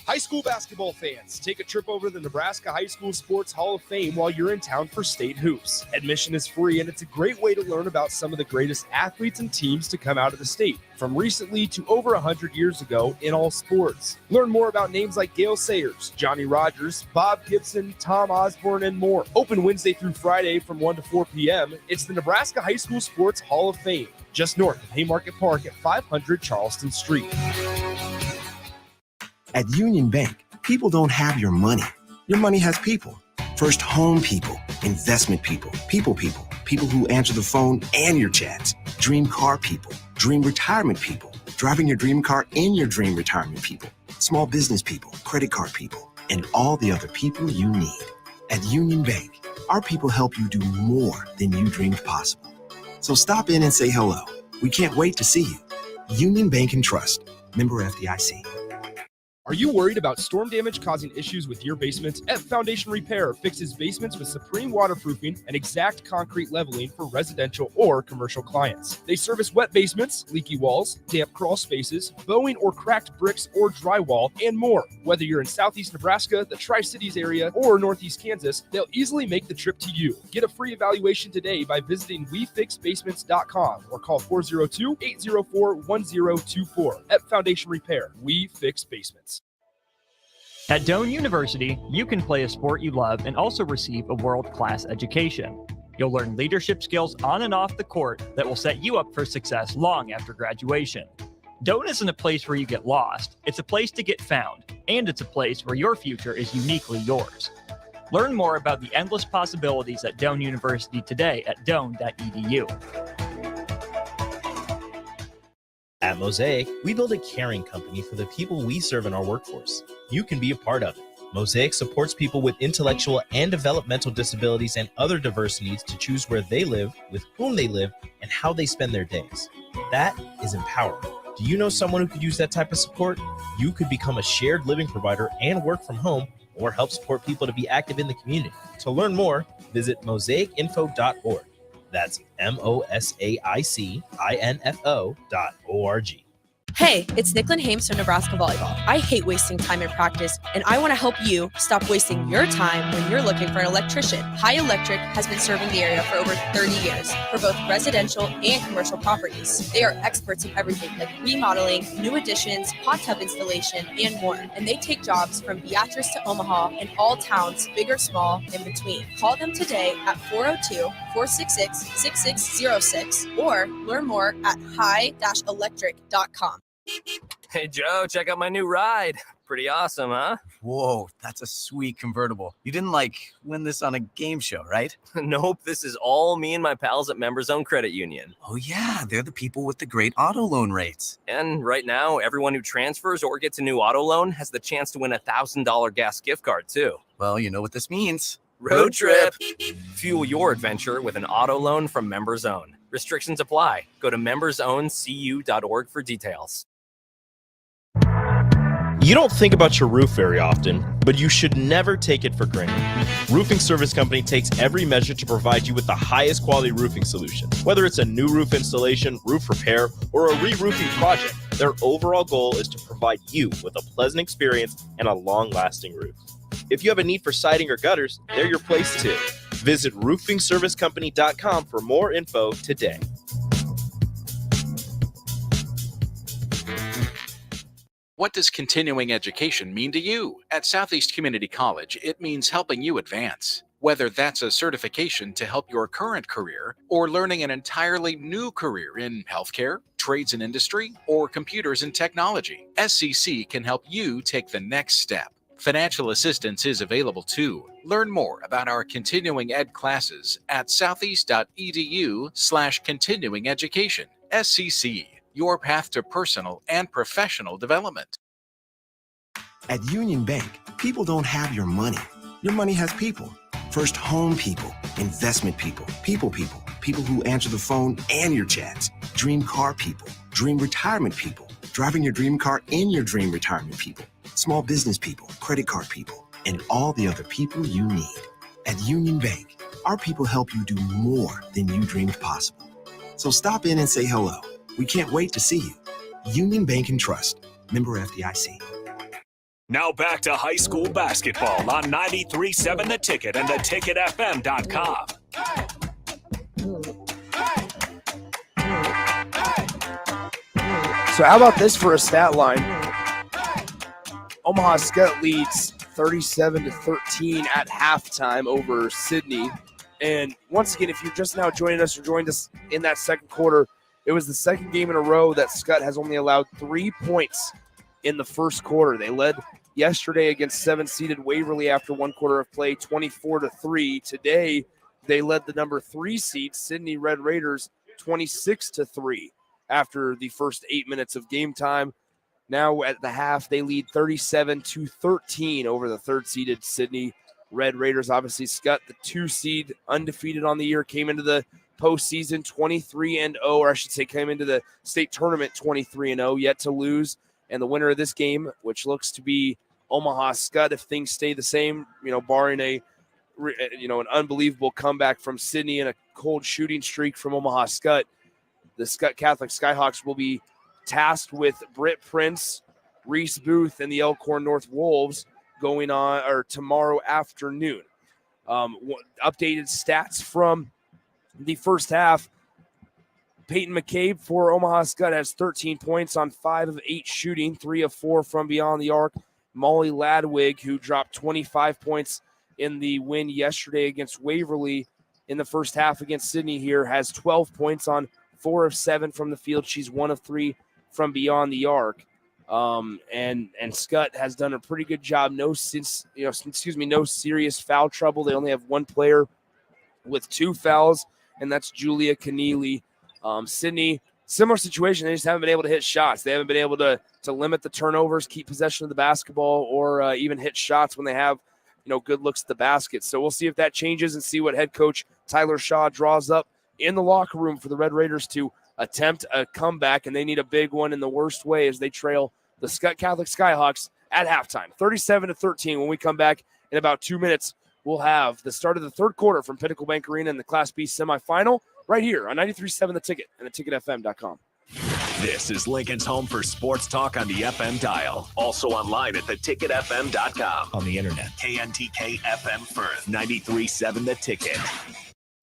High school basketball fans, take a trip over to the Nebraska High School Sports Hall of Fame while you're in town for state hoops. Admission is free, and it's a great way to learn about some of the greatest athletes and teams to come out of the state, from recently to over 100 years ago in all sports. Learn more about names like Gale Sayers, Johnny Rogers, Bob Gibson, Tom Osborne, and more. Open Wednesday through Friday from 1 to 4 p.m. It's the Nebraska High School Sports Hall of Fame, just north of Haymarket Park at 500 Charleston Street. At Union Bank, people don't have your money. Your money has people. First home people, investment people, people who answer the phone and your chats, dream car people, dream retirement people, driving your dream car in your dream retirement people, small business people, credit card people, and all the other people you need. At Union Bank, our people help you do more than you dreamed possible. So stop in and say hello. We can't wait to see you. Union Bank and Trust, member FDIC. Are you worried about storm damage causing issues with your basement? F Foundation Repair fixes basements with supreme waterproofing and exact concrete leveling for residential or commercial clients. They service wet basements, leaky walls, damp crawl spaces, bowing or cracked bricks or drywall, and more. Whether you're in Southeast Nebraska, the Tri-Cities area, or Northeast Kansas, they'll easily make the trip to you. Get a free evaluation today by visiting WeFixBasements.com or call 402-804-1024. F Foundation Repair. We fix basements. At Doane University, you can play a sport you love and also receive a world-class education. You'll learn leadership skills on and off the court that will set you up for success long after graduation. Doane isn't a place where you get lost. It's a place to get found, and it's a place where your future is uniquely yours. Learn more about the endless possibilities at Doane University today at doane.edu. At Mosaic, we build a caring company for the people we serve in our workforce. You can be a part of it. Mosaic supports people with intellectual and developmental disabilities and other diverse needs to choose where they live, with whom they live, and how they spend their days. That is empowering. Do you know someone who could use that type of support? You could become a shared living provider and work from home, or help support people to be active in the community. To learn more, visit mosaicinfo.org. That's MOSAICINFO.org. Hey, it's Nicklin Hames from Nebraska Volleyball. I hate wasting time in practice, and I want to help you stop wasting your time when you're looking for an electrician. High Electric has been serving the area for over 30 years for both residential and commercial properties. They are experts in everything like remodeling, new additions, hot tub installation, and more. And they take jobs from Beatrice to Omaha and all towns, big or small, in between. Call them today at 402-466-6606 or learn more at high-electric.com. Hey, Joe, check out my new ride. Pretty awesome, huh? Whoa, that's a sweet convertible. You didn't win this on a game show, right? Nope, this is all me and my pals at Members Own Credit Union. Oh yeah, they're the people with the great auto loan rates. And right now, everyone who transfers or gets a new auto loan has the chance to win a $1,000 gas gift card, too. Well, you know what this means. Road trip! Fuel your adventure with an auto loan from Members Own. Restrictions apply. Go to membersowncu.org for details. You don't think about your roof very often, but you should never take it for granted. Roofing Service Company takes every measure to provide you with the highest quality roofing solution. Whether it's a new roof installation, roof repair, or a re-roofing project, their overall goal is to provide you with a pleasant experience and a long-lasting roof. If you have a need for siding or gutters, they're your place too. Visit roofingservicecompany.com for more info today. What does continuing education mean to you? At Southeast Community College, it means helping you advance. Whether that's a certification to help your current career or learning an entirely new career in healthcare, trades and industry, or computers and technology, SCC can help you take the next step. Financial assistance is available too. Learn more about our continuing ed classes at southeast.edu/continuing education. SCC, your path to personal and professional development. At Union Bank, people don't have your money. Your money has people. First home people, investment people, people who answer the phone and your chats, dream car people, dream retirement people, driving your dream car in your dream retirement people, small business people, credit card people, and all the other people you need. At Union Bank, our people help you do more than you dreamed possible. So stop in and say hello. We can't wait to see you. Union Bank and Trust. Member FDIC. Now back to high school basketball on 93.7 The Ticket and theticketfm.com. So how about this for a stat line? Omaha Skutt leads 37-13 at halftime over Sidney. And once again, if you're just now joining us or joined us in that second quarter, it was the second game in a row that Skutt has only allowed 3 points in the first quarter. They led yesterday against 7-seeded Waverly after one quarter of play, 24-3. Today, they led the number 3 seed, Sidney Red Raiders, 26-3 after the first 8 minutes of game time. Now at the half, they lead 37-13 over the third-seeded Sidney Red Raiders. Obviously, Skutt, the 2 seed, undefeated on the year, came into the postseason 23-0, or I should say came into the state tournament 23-0, yet to lose. And the winner of this game, which looks to be Omaha Skutt, if things stay the same, barring an unbelievable comeback from Sidney and a cold shooting streak from Omaha Skutt, the Skutt Catholic Skyhawks will be tasked with Britt Prince, Reese Booth, and the Elkhorn North Wolves going on tomorrow afternoon. Updated stats from the first half. Peyton McCabe for Omaha Skutt has 13 points on 5 of 8 shooting, 3 of 4 from beyond the arc. Molly Ladwig, who dropped 25 points in the win yesterday against Waverly in the first half against Sidney here, has 12 points on 4 of 7 from the field. She's 1 of 3 from beyond the arc. And Skutt has done a pretty good job. No serious foul trouble. They only have one player with 2 fouls, and that's Julia Keneally. Sidney, similar situation. They just haven't been able to hit shots. They haven't been able to limit the turnovers, keep possession of the basketball, or even hit shots when they have, good looks at the basket. So we'll see if that changes and see what head coach Tyler Shaw draws up in the locker room for the Red Raiders to attempt a comeback, and they need a big one in the worst way as they trail the Skutt Catholic Skyhawks at halftime, 37-13. When we come back in about 2 minutes, we'll have the start of the third quarter from Pinnacle Bank Arena in the Class B semifinal right here on 93.7 The Ticket and theticketfm.com. This is Lincoln's home for sports talk on the FM dial. Also online at theticketfm.com. On the internet, KNTK FM Firth, 93.7 The Ticket.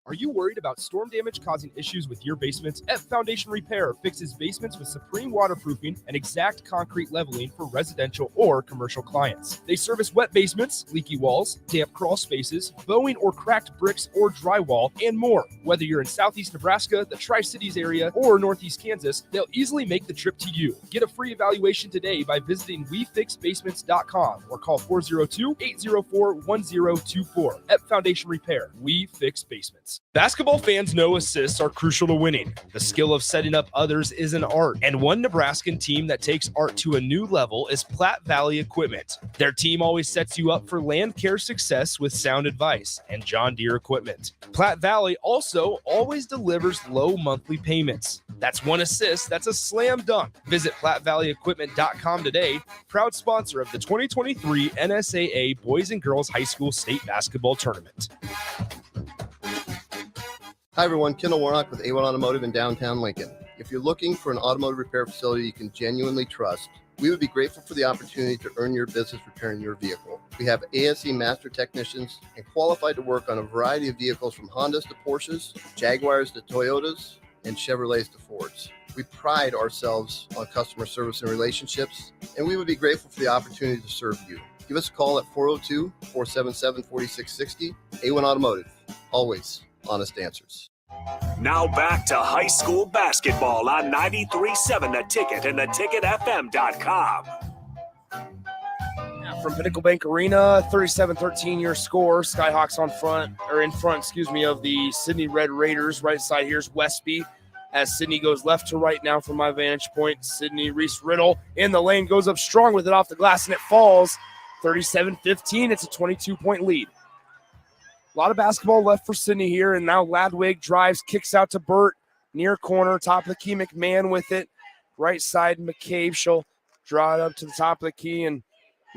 Are you worried about storm damage causing issues with your basement? F Foundation Repair fixes basements with supreme waterproofing and exact concrete leveling for residential or commercial clients. They service wet basements, leaky walls, damp crawl spaces, bowing or cracked bricks or drywall, and more. Whether you're in southeast Nebraska, the Tri-Cities area, or northeast Kansas, they'll easily make the trip to you. Get a free evaluation today by visiting WeFixBasements.com or call 402-804-1024. F Foundation Repair. We fix basements. Basketball fans know assists are crucial to winning. The skill of setting up others is an art, and one Nebraskan team that takes art to a new level is Platte Valley Equipment. Their team always sets you up for land care success with sound advice and John Deere equipment. Platte Valley also always delivers low monthly payments. That's one assist, that's a slam dunk. Visit PlatteValleyEquipment.com today, proud sponsor of the 2023 NSAA Boys and Girls High School State Basketball Tournament. Hi everyone, Kendall Warnock with A1 Automotive in downtown Lincoln. If you're looking for an automotive repair facility you can genuinely trust, we would be grateful for the opportunity to earn your business repairing your vehicle. We have ASE master technicians and qualified to work on a variety of vehicles from Hondas to Porsches, Jaguars to Toyotas, and Chevrolets to Fords. We pride ourselves on customer service and relationships, and we would be grateful for the opportunity to serve you. Give us a call at 402-477-4660. A1 Automotive, always honest answers. Now back to high school basketball on 93.7 The Ticket and theticketfm.com. From Pinnacle Bank Arena, 37-13 your score. Skyhawks in front of the Sidney Red Raiders. Right side here's Westby as Sidney goes left to right now from my vantage point. Sidney Reese Riddle in the lane, goes up strong with it off the glass, and it falls. 37-15, it's a 22-point lead. A lot of basketball left for Sidney here, and now Ladwig drives, kicks out to Burt, near corner, top of the key, McMahon with it. Right side, McCabe, she'll draw it up to the top of the key and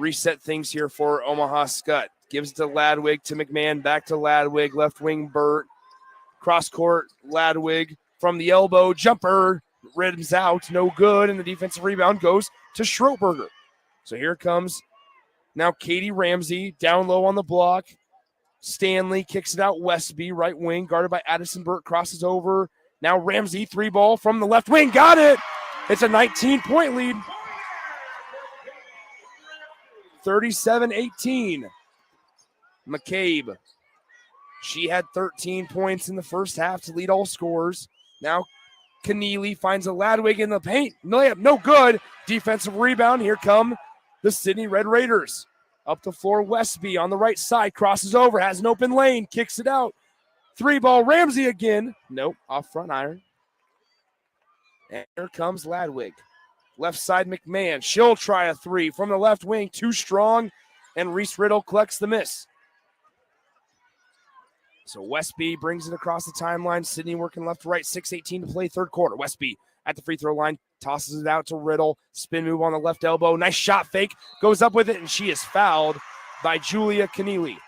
reset things here for Omaha Skutt. Gives it to Ladwig, to McMahon, back to Ladwig, left wing Burt. Cross court, Ladwig from the elbow, jumper, rims out, no good, and the defensive rebound goes to Schroberger. So here comes now Katie Ramsey, down low on the block. Stanley kicks it out Westby, right wing, guarded by Addison Burt, crosses over. Now Ramsey, three ball from the left wing, got it! It's a 19-point lead. 37-18. McCabe. She had 13 points in the first half to lead all scorers. Now Keneally finds a Ladwig in the paint. No good. Defensive rebound. Here come the Sidney Red Raiders. Up the floor, Westby on the right side, crosses over, has an open lane, kicks it out. Three ball, Ramsey again. Nope, off front iron. And here comes Ladwig. Left side, McMahon. She'll try a three from the left wing, too strong, and Reese Riddle collects the miss. So Westby brings it across the timeline. Sidney working left to right, 6:18 to play, third quarter. Westby at the free throw line, tosses it out to Riddle. Spin move on the left elbow. Nice shot fake. Goes up with it, and she is fouled by Julia Keneally.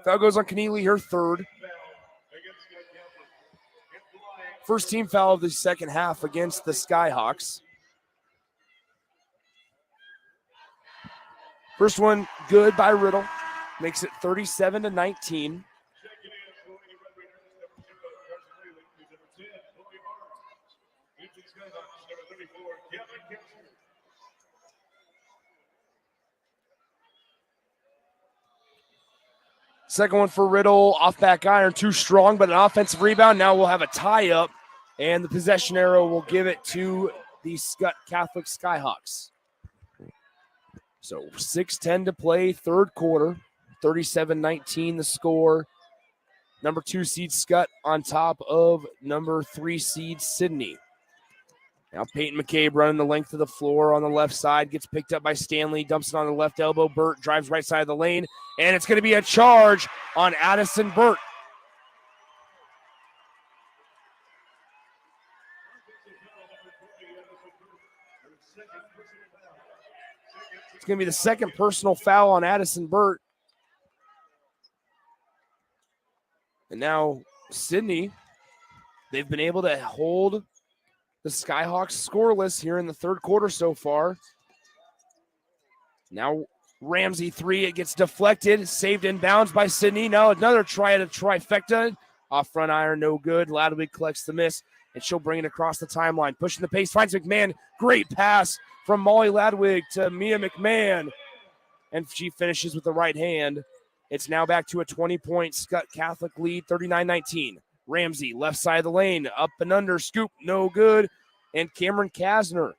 Foul goes on Keneally, her third. First team foul of the second half against the Skyhawks. First one good by Riddle. Makes it 37-19. Second one for Riddle, off back iron, too strong, but an offensive rebound. Now we'll have a tie-up, and the possession arrow will give it to the Skutt Catholic Skyhawks. So 6:10 to play, third quarter, 37-19 the score. Number 2 seed Skutt on top of number 3 seed Sidney. Now Peyton McCabe running the length of the floor on the left side, gets picked up by Stanley, dumps it on the left elbow. Burt drives right side of the lane, and it's going to be a charge on Addison Burt. It's going to be the second personal foul on Addison Burt. And now Sidney, they've been able to hold the Skyhawks scoreless here in the third quarter so far. Now Ramsey three, it gets deflected, saved in bounds by Sidney. Now another try at a trifecta. Off front iron, no good. Ladwig collects the miss, and she'll bring it across the timeline. Pushing the pace, finds McMahon. Great pass from Molly Ladwig to Mia McMahon. And she finishes with the right hand. It's now back to a 20-point Skutt Catholic lead, 39-19. Ramsey, left side of the lane, up and under, scoop, no good. And Cameron Kasner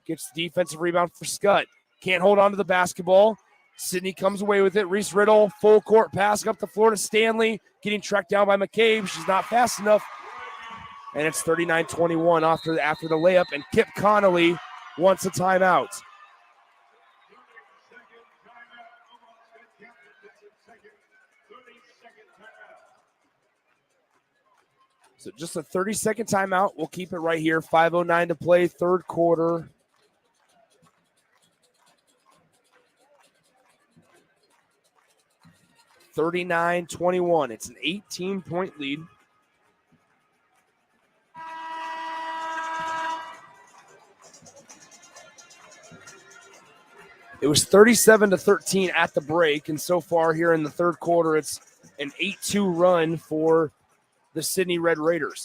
gets the defensive rebound for Skutt. Can't hold on to the basketball. Sidney comes away with it. Reese Riddle, full court pass up the floor to Stanley, getting tracked down by McCabe. She's not fast enough. And it's 39-21 after the layup, and Kip Connolly wants a timeout. So just a 30-second timeout. We'll keep it right here. 5:09 to play, third quarter. (39-21). It's an 18-point lead. It was 37-13 at the break, and so far here in the third quarter, it's an 8-2 run for the Sidney Red Raiders.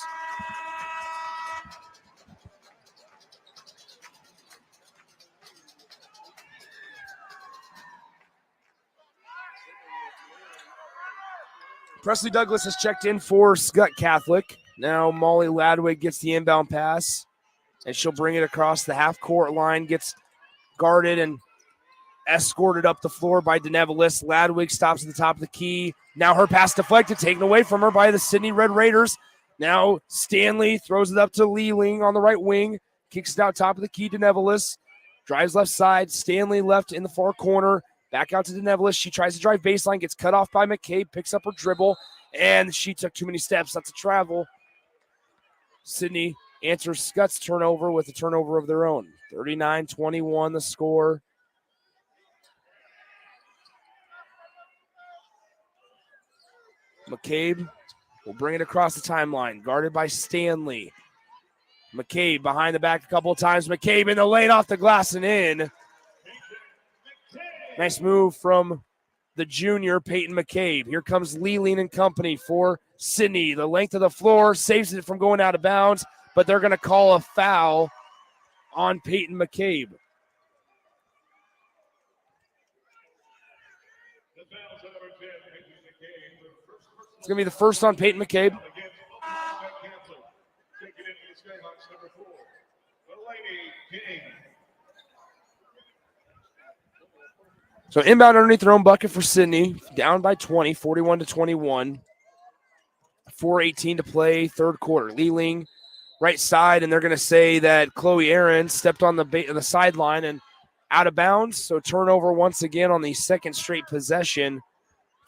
Presley Douglas has checked in for Skutt Catholic. Now Molly Ladwig gets the inbound pass, and she'll bring it across the half-court line, gets guarded and escorted up the floor by DeNevelis. Ladwig stops at the top of the key. Now her pass deflected, taken away from her by the Sidney Red Raiders. Now Stanley throws it up to Leeling on the right wing, kicks it out top of the key. DeNevelis drives left side. Stanley left in the far corner. Back out to DeNevelis. She tries to drive baseline, gets cut off by McCabe, picks up her dribble, and she took too many steps. That's a travel. Sidney answers Skutt's turnover with a turnover of their own. 39-21 the score. McCabe will bring it across the timeline, guarded by Stanley. McCabe behind the back a couple of times. McCabe in the lane, off the glass and in. Nice move from the junior, Peyton McCabe. Here comes Leeling and company for Sidney. The length of the floor saves it from going out of bounds, but they're going to call a foul on Peyton McCabe. It's going to be the first on Peyton McCabe. So inbound underneath their own bucket for Sidney. Down by 20, 41-21. 4:18 to play, third quarter. Leeling right side, and they're going to say that Chloe Aaron stepped on the sideline and out of bounds. So turnover once again on the second straight possession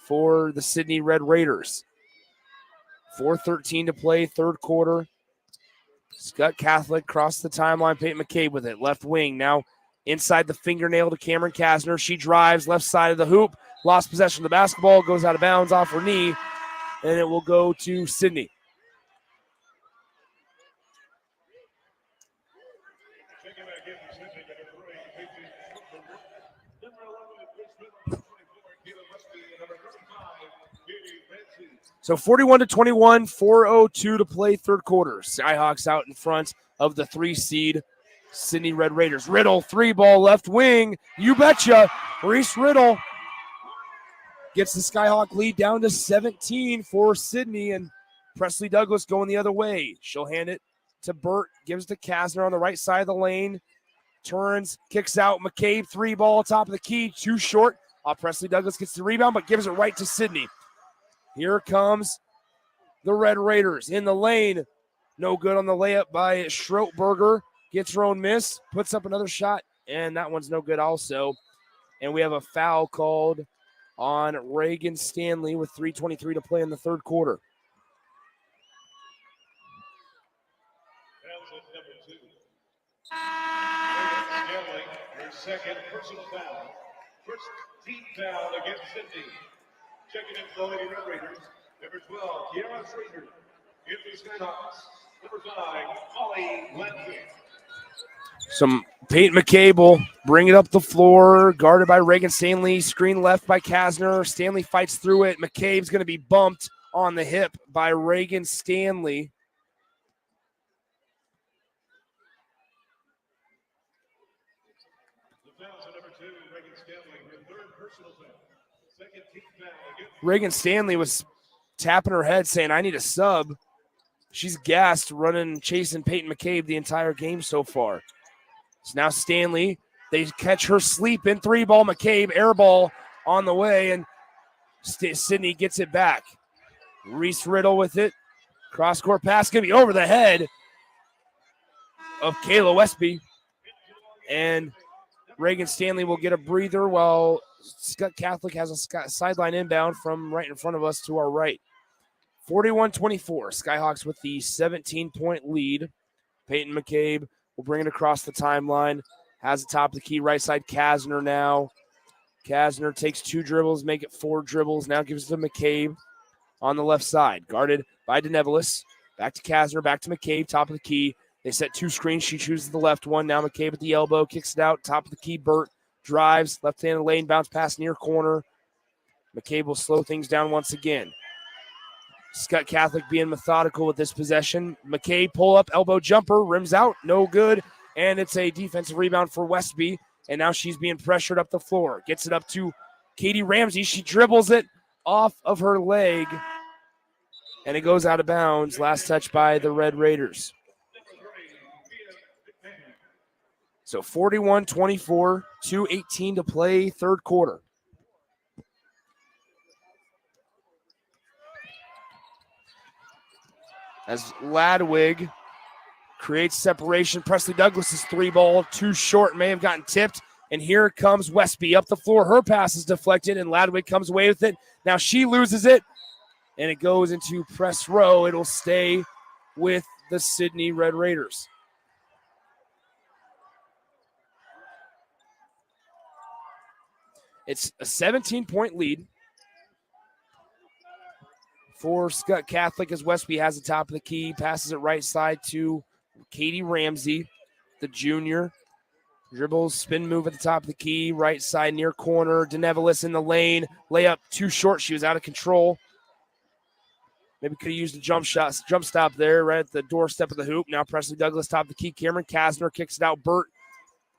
for the Sidney Red Raiders. 4:13 to play, third quarter. Skutt Catholic crossed the timeline. Peyton McCabe with it. Left wing now inside the fingernail to Cameron Kasner. She drives left side of the hoop. Lost possession of the basketball. Goes out of bounds off her knee. And it will go to Sidney. So 41-21, 4:02 to play, third quarter. Skyhawks out in front of the 3 seed Sidney Red Raiders. Riddle, 3-ball left wing. You betcha. Reese Riddle gets the Skyhawk lead down to 17 for Sidney, and Presley Douglas going the other way. She'll hand it to Burt, gives to Kasner on the right side of the lane. Turns, kicks out. McCabe, 3-ball, top of the key, too short. Presley Douglas gets the rebound, but gives it right to Sidney. Here comes the Red Raiders in the lane. No good on the layup by Schroetberger. Gets her own miss, puts up another shot, and that one's no good also. And we have a foul called on Reagan Stanley with 3:23 to play in the third quarter. Stanley, her second personal foul. First team foul against Sidney. Checking in for the Lady Red Raiders, Number 12, Kiara Schrader. In the Skyhawks, number 5, Molly Landry. Some Peyton McCabe will bring it up the floor, guarded by Reagan Stanley. Screen left by Kasner. Stanley fights through it. McCabe's going to be bumped on the hip by Reagan Stanley. The fouls are number 2, Reagan Stanley, her third personal foul. Second team foul against Reagan Stanley was tapping her head saying, I need a sub. She's gassed running, chasing Peyton McCabe the entire game so far. So now Stanley, they catch her sleeping. 3-ball McCabe, air ball on the way, and Sidney gets it back. Reese Riddle with it. Cross-court pass going to be over the head of Kayla Westby. And Reagan Stanley will get a breather while Skutt Catholic has a sideline inbound from right in front of us to our right. 41-24, Skyhawks with the 17-point lead. Peyton McCabe will bring it across the timeline. Has the top of the key, right side, Kasner now. Kasner takes 2 dribbles, make it 4 dribbles. Now gives it to McCabe on the left side. Guarded by DeNevelis. Back to Kasner, back to McCabe, top of the key. They set 2 screens. She chooses the left one. Now McCabe at the elbow, kicks it out, top of the key. Burt drives, left-handed lane, bounce pass near corner. McCabe will slow things down once again. Skutt Catholic being methodical with this possession. McCabe pull up, elbow jumper, rims out, no good. And it's a defensive rebound for Westby. And now she's being pressured up the floor. Gets it up to Katie Ramsey. She dribbles it off of her leg. And it goes out of bounds. Last touch by the Red Raiders. So 41-24, 2:18 to play, third quarter. As Ladwig creates separation. Presley Douglas's 3-ball, too short, may have gotten tipped. And here comes Westby up the floor. Her pass is deflected, and Ladwig comes away with it. Now she loses it, and it goes into press row. It'll stay with the Sidney Red Raiders. It's a 17-point lead for Skutt Catholic as Westby has the top of the key, passes it right side to Katie Ramsey, the junior. Dribbles, spin move at the top of the key, right side near corner. DeNevelis in the lane, layup too short. She was out of control. Maybe could have used a jump stop there right at the doorstep of the hoop. Now Presley Douglas, top of the key. Cameron Kasner kicks it out. Burt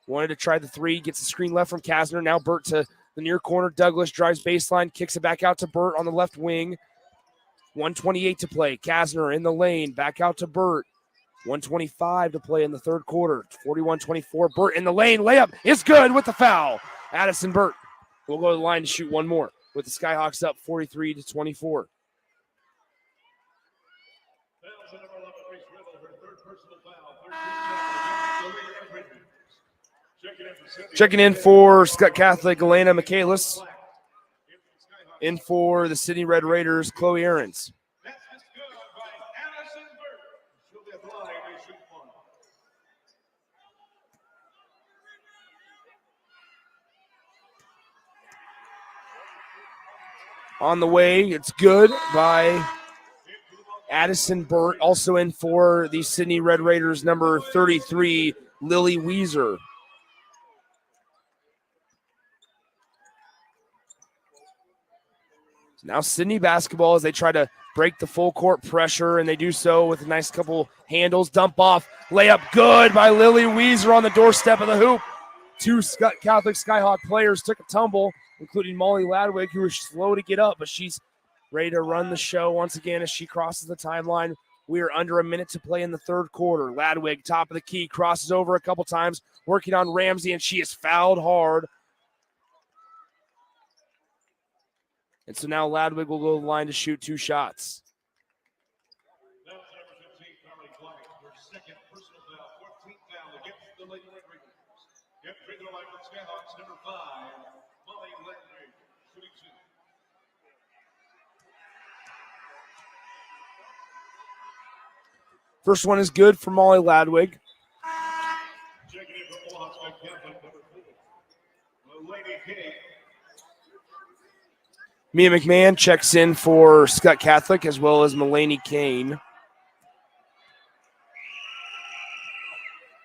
wanted to try the 3, gets the screen left from Kasner. Now Burt to the near corner. Douglas drives baseline, kicks it back out to Burt on the left wing. 1:28 to play. Kasner in the lane, back out to Burt. 1:25 to play in the third quarter. 41-24. Burt in the lane. Layup is good with the foul. Addison Burt will go to the line to shoot one more with the Skyhawks up 43-24. Checking in for Skutt Catholic, Elena Michaelis. In for the Sidney Red Raiders, Chloe Ahrens. On the way, it's good by Addison Burt. Also in for the Sidney Red Raiders, number 33, Lily Weezer. Now Sidney basketball as they try to break the full court pressure, and they do so with a nice couple handles. Dump off, layup good by Lily Weezer on the doorstep of the hoop. 2 Skutt Catholic Skyhawk players took a tumble, including Molly Ladwig, who was slow to get up, but she's ready to run the show once again as she crosses the timeline. We are under a minute to play in the third quarter. Ladwig, top of the key, crosses over a couple times, working on Ramsey, and she is fouled hard. And so now Ladwig will go to the line to shoot 2 shots. Now it's number 15, Carly Clark, her second personal foul, 14th foul against the Lady Red Raiders. Get free throw line for the Skyhawks, number 5, Molly Landry, shooting 2. First one is good for Molly Ladwig. Checking in for Omaha Skutt Catholic, number 4, Lady K. Mia McMahon checks in for Skutt Catholic as well as Mulaney Kane.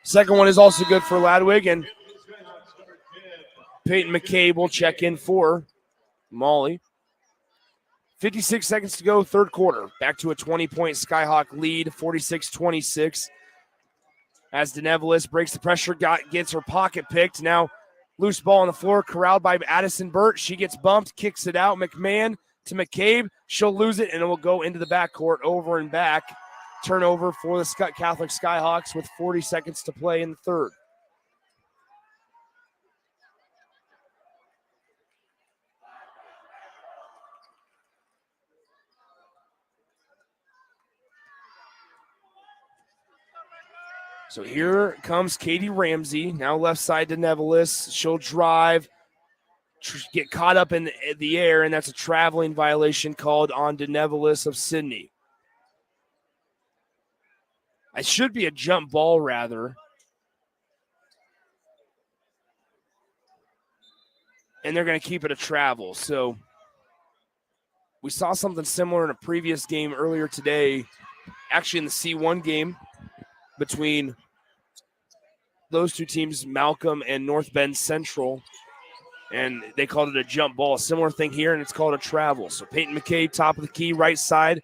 Second one is also good for Ladwig, and Peyton McCabe will check in for Molly. 56 seconds to go, third quarter. Back to a 20-point Skyhawk lead, 46-26. As DeNevelis breaks the pressure, gets her pocket picked. Now loose ball on the floor, corralled by Addison Burt. She gets bumped, kicks it out. McMahon to McCabe. She'll lose it, and it will go into the backcourt, over and back. Turnover for the Skutt Catholic Skyhawks with 40 seconds to play in the third. So here comes Katie Ramsey, now left side to Nevelis. She'll drive, get caught up in the air, and that's a traveling violation called on DeNevelis of Sidney. It should be a jump ball, rather. And they're going to keep it a travel. So we saw something similar in a previous game earlier today, actually in the C1 game between those two teams, Malcolm and North Bend Central, and they called it a jump ball. A similar thing here, and it's called a travel. So Peyton McCabe, top of the key, right side.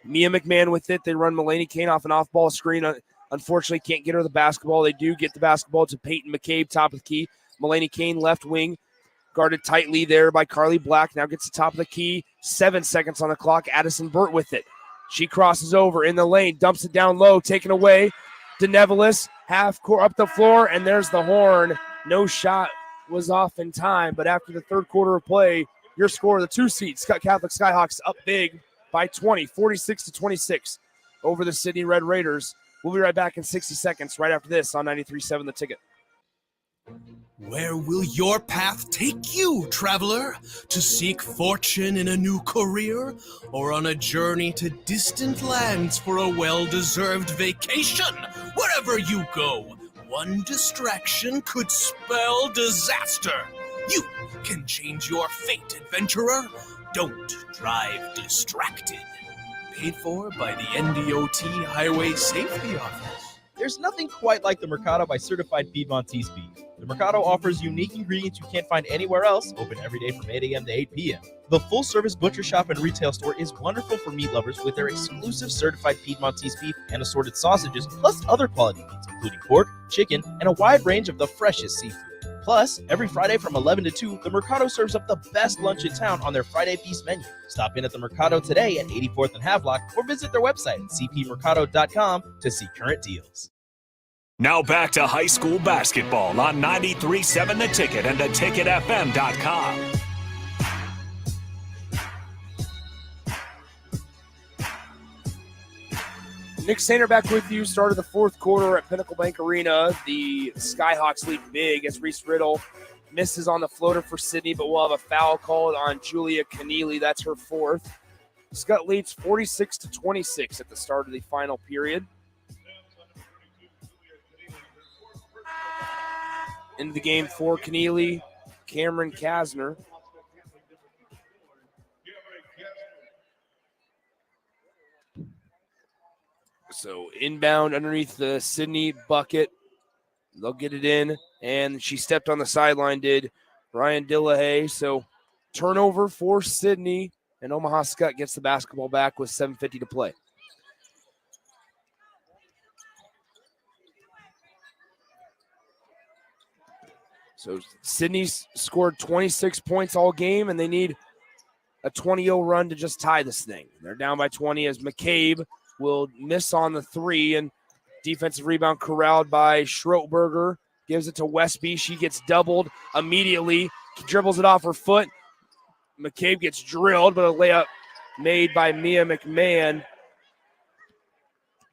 Mia McMahon with it. They run Mulaney Kane off an off-ball screen. Unfortunately, can't get her the basketball. They do get the basketball to Peyton McCabe, top of the key. Mulaney Kane, left wing, guarded tightly there by Carly Black. Now gets the top of the key. 7 seconds on the clock. Addison Burt with it. She crosses over in the lane, dumps it down low, taken away. DeNevelis, half court up the floor, and there's the horn. No shot was off in time, but after the third quarter of play, your score, the 2 seed, Skutt Catholic Skyhawks up big by 20, 46-26 over the Sidney Red Raiders. We'll be right back in 60 seconds right after this on 93.7 The Ticket. Where will your path take you, traveler? To seek fortune in a new career? Or on a journey to distant lands for a well-deserved vacation? Wherever you go, one distraction could spell disaster. You can change your fate, adventurer. Don't drive distracted. Paid for by the NDOT Highway Safety Office. There's nothing quite like the Mercado by Certified Piedmontese beef. The Mercado offers unique ingredients you can't find anywhere else, open every day from 8 a.m. to 8 p.m. The full-service butcher shop and retail store is wonderful for meat lovers with their exclusive certified Piedmontese beef and assorted sausages, plus other quality meats, including pork, chicken, and a wide range of the freshest seafood. Plus, every Friday from 11 to 2, the Mercado serves up the best lunch in town on their Friday Feast menu. Stop in at the Mercado today at 84th and Havelock or visit their website at cpmercado.com to see current deals. Now back to high school basketball on 93.7 The Ticket and theticketfm.com. Nick Sainer back with you. Started the fourth quarter at Pinnacle Bank Arena. The Skyhawks lead big as Reese Riddle misses on the floater for Sidney, but we'll have a foul called on Julia Keneally. That's her fourth. Skutt leads 46-26 at the start of the final period. Into the game for Keneally, Cameron Kasner. So inbound underneath the Sidney bucket. They'll get it in, and she stepped on the sideline, did Ryan Dillahay. So turnover for Sidney, and Omaha Skutt gets the basketball back with 7:50 to play. So Sidney's scored 26 points all game, and they need a 20-0 run to just tie this thing. They're down by 20 as McCabe will miss on the three, and defensive rebound corralled by Schroetberger. Gives it to Westby. She gets doubled immediately. Dribbles it off her foot. McCabe gets drilled, but a layup made by Mia McMahon.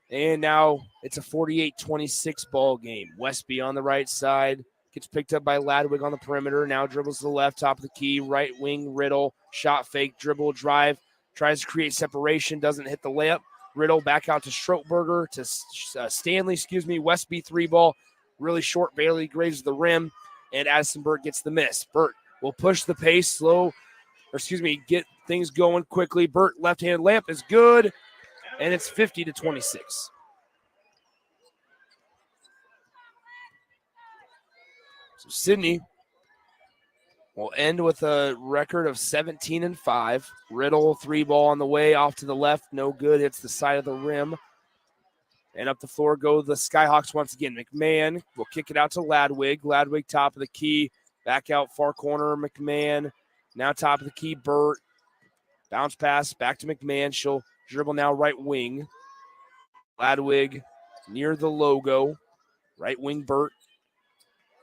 And now it's a 48-26 ball game. Westby on the right side. Gets picked up by Ladwig on the perimeter. Now dribbles to the left, top of the key. Right wing, Riddle. Shot fake, dribble, drive. Tries to create separation. Doesn't hit the layup. Riddle back out to Schroetberger, to Stanley, Westby three ball. Really short, barely grazes the rim. And Addison Burt gets the miss. Burt will push the pace, slow get things going quickly. Burt left-hand layup is good, and it's 50-26. So Sidney will end with a record of 17-5. Riddle, 3-ball on the way, off to the left, no good, hits the side of the rim. And up the floor go the Skyhawks once again. McMahon will kick it out to Ladwig. Ladwig top of the key, back out far corner, McMahon. Now top of the key, Burt. Bounce pass back to McMahon. She'll dribble now right wing. Ladwig near the logo. Right wing, Burt.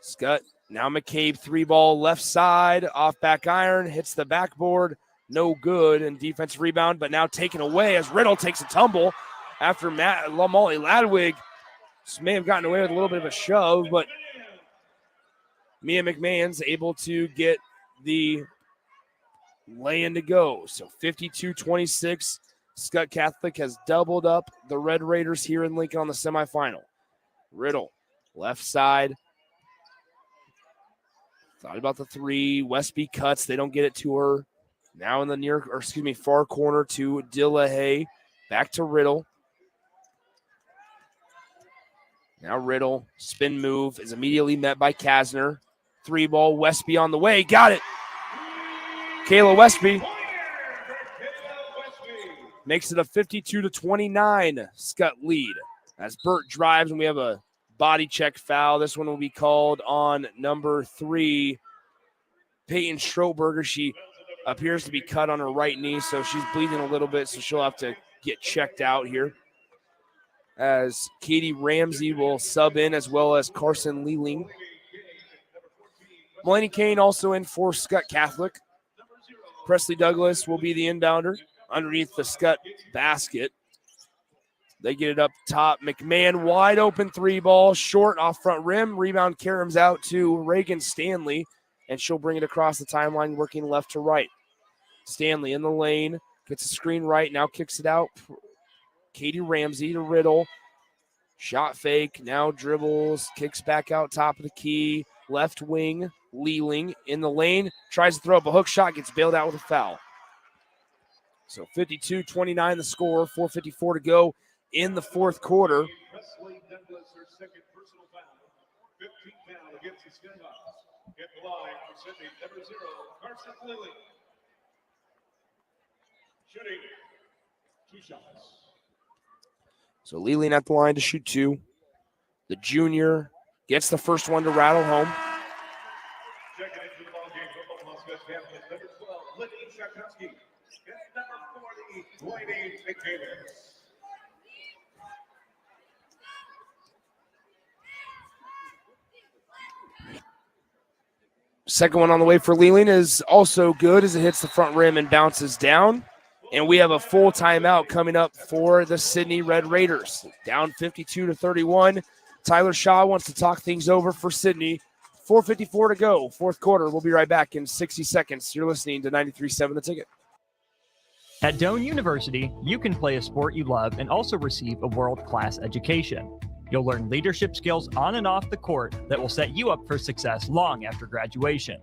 Skutt. Now McCabe, 3-ball left side, off back iron, hits the backboard, no good, and defensive rebound, but now taken away as Riddle takes a tumble after Molly Ladwig may have gotten away with a little bit of a shove, but Mia McMahon's able to get the lay-in to go. So 52-26, Skutt Catholic has doubled up the Red Raiders here in Lincoln on the semifinal. Riddle, left side. Thought about the three. Westby cuts. They don't get it to her. Now in the far corner to Dillahay. Back to Riddle. Now Riddle. Spin move is immediately met by Kasner. 3-ball. Westby on the way. Got it. Kayla Westby makes it a 52-29 Skutt lead. As Burt drives and we have a body check foul. This one will be called on number 3, Peyton Schroberger. She appears to be cut on her right knee, so she's bleeding a little bit, so she'll have to get checked out here. As Katie Ramsey will sub in, as well as Carson Leeling. Mulaney Kane also in for Skutt Catholic. Presley Douglas will be the inbounder underneath the Skutt basket. They get it up top. McMahon, wide open 3-ball, short off front rim. Rebound caroms out to Reagan Stanley, and she'll bring it across the timeline, working left to right. Stanley in the lane, gets a screen right, now kicks it out. Katie Ramsey to Riddle. Shot fake, now dribbles, kicks back out top of the key. Left wing, Leeling in the lane, tries to throw up a hook shot, gets bailed out with a foul. So 52-29 the score, 4:54 to go in the fourth quarter. Presley Douglas, her second personal foul. 15th foul against the Skyhawks. Get the line for Sidney, number 0, Carson Lilly. Shooting 2 shots. So Leland at the line to shoot 2. The junior gets the first one to rattle home. Checking into the ball game from Omaha Skutt Catholic, number 12, Liddy Shakowski. And number 40, Whitey McDavis. Second one on the way for Leland is also good as it hits the front rim and bounces down. And we have a full timeout coming up for the Sidney Red Raiders. Down 52-31. Tyler Shaw wants to talk things over for Sidney. 4:54 to go, fourth quarter. We'll be right back in 60 seconds. You're listening to 93.7 The Ticket. At Doane University, you can play a sport you love and also receive a world-class education. You'll learn leadership skills on and off the court that will set you up for success long after graduation.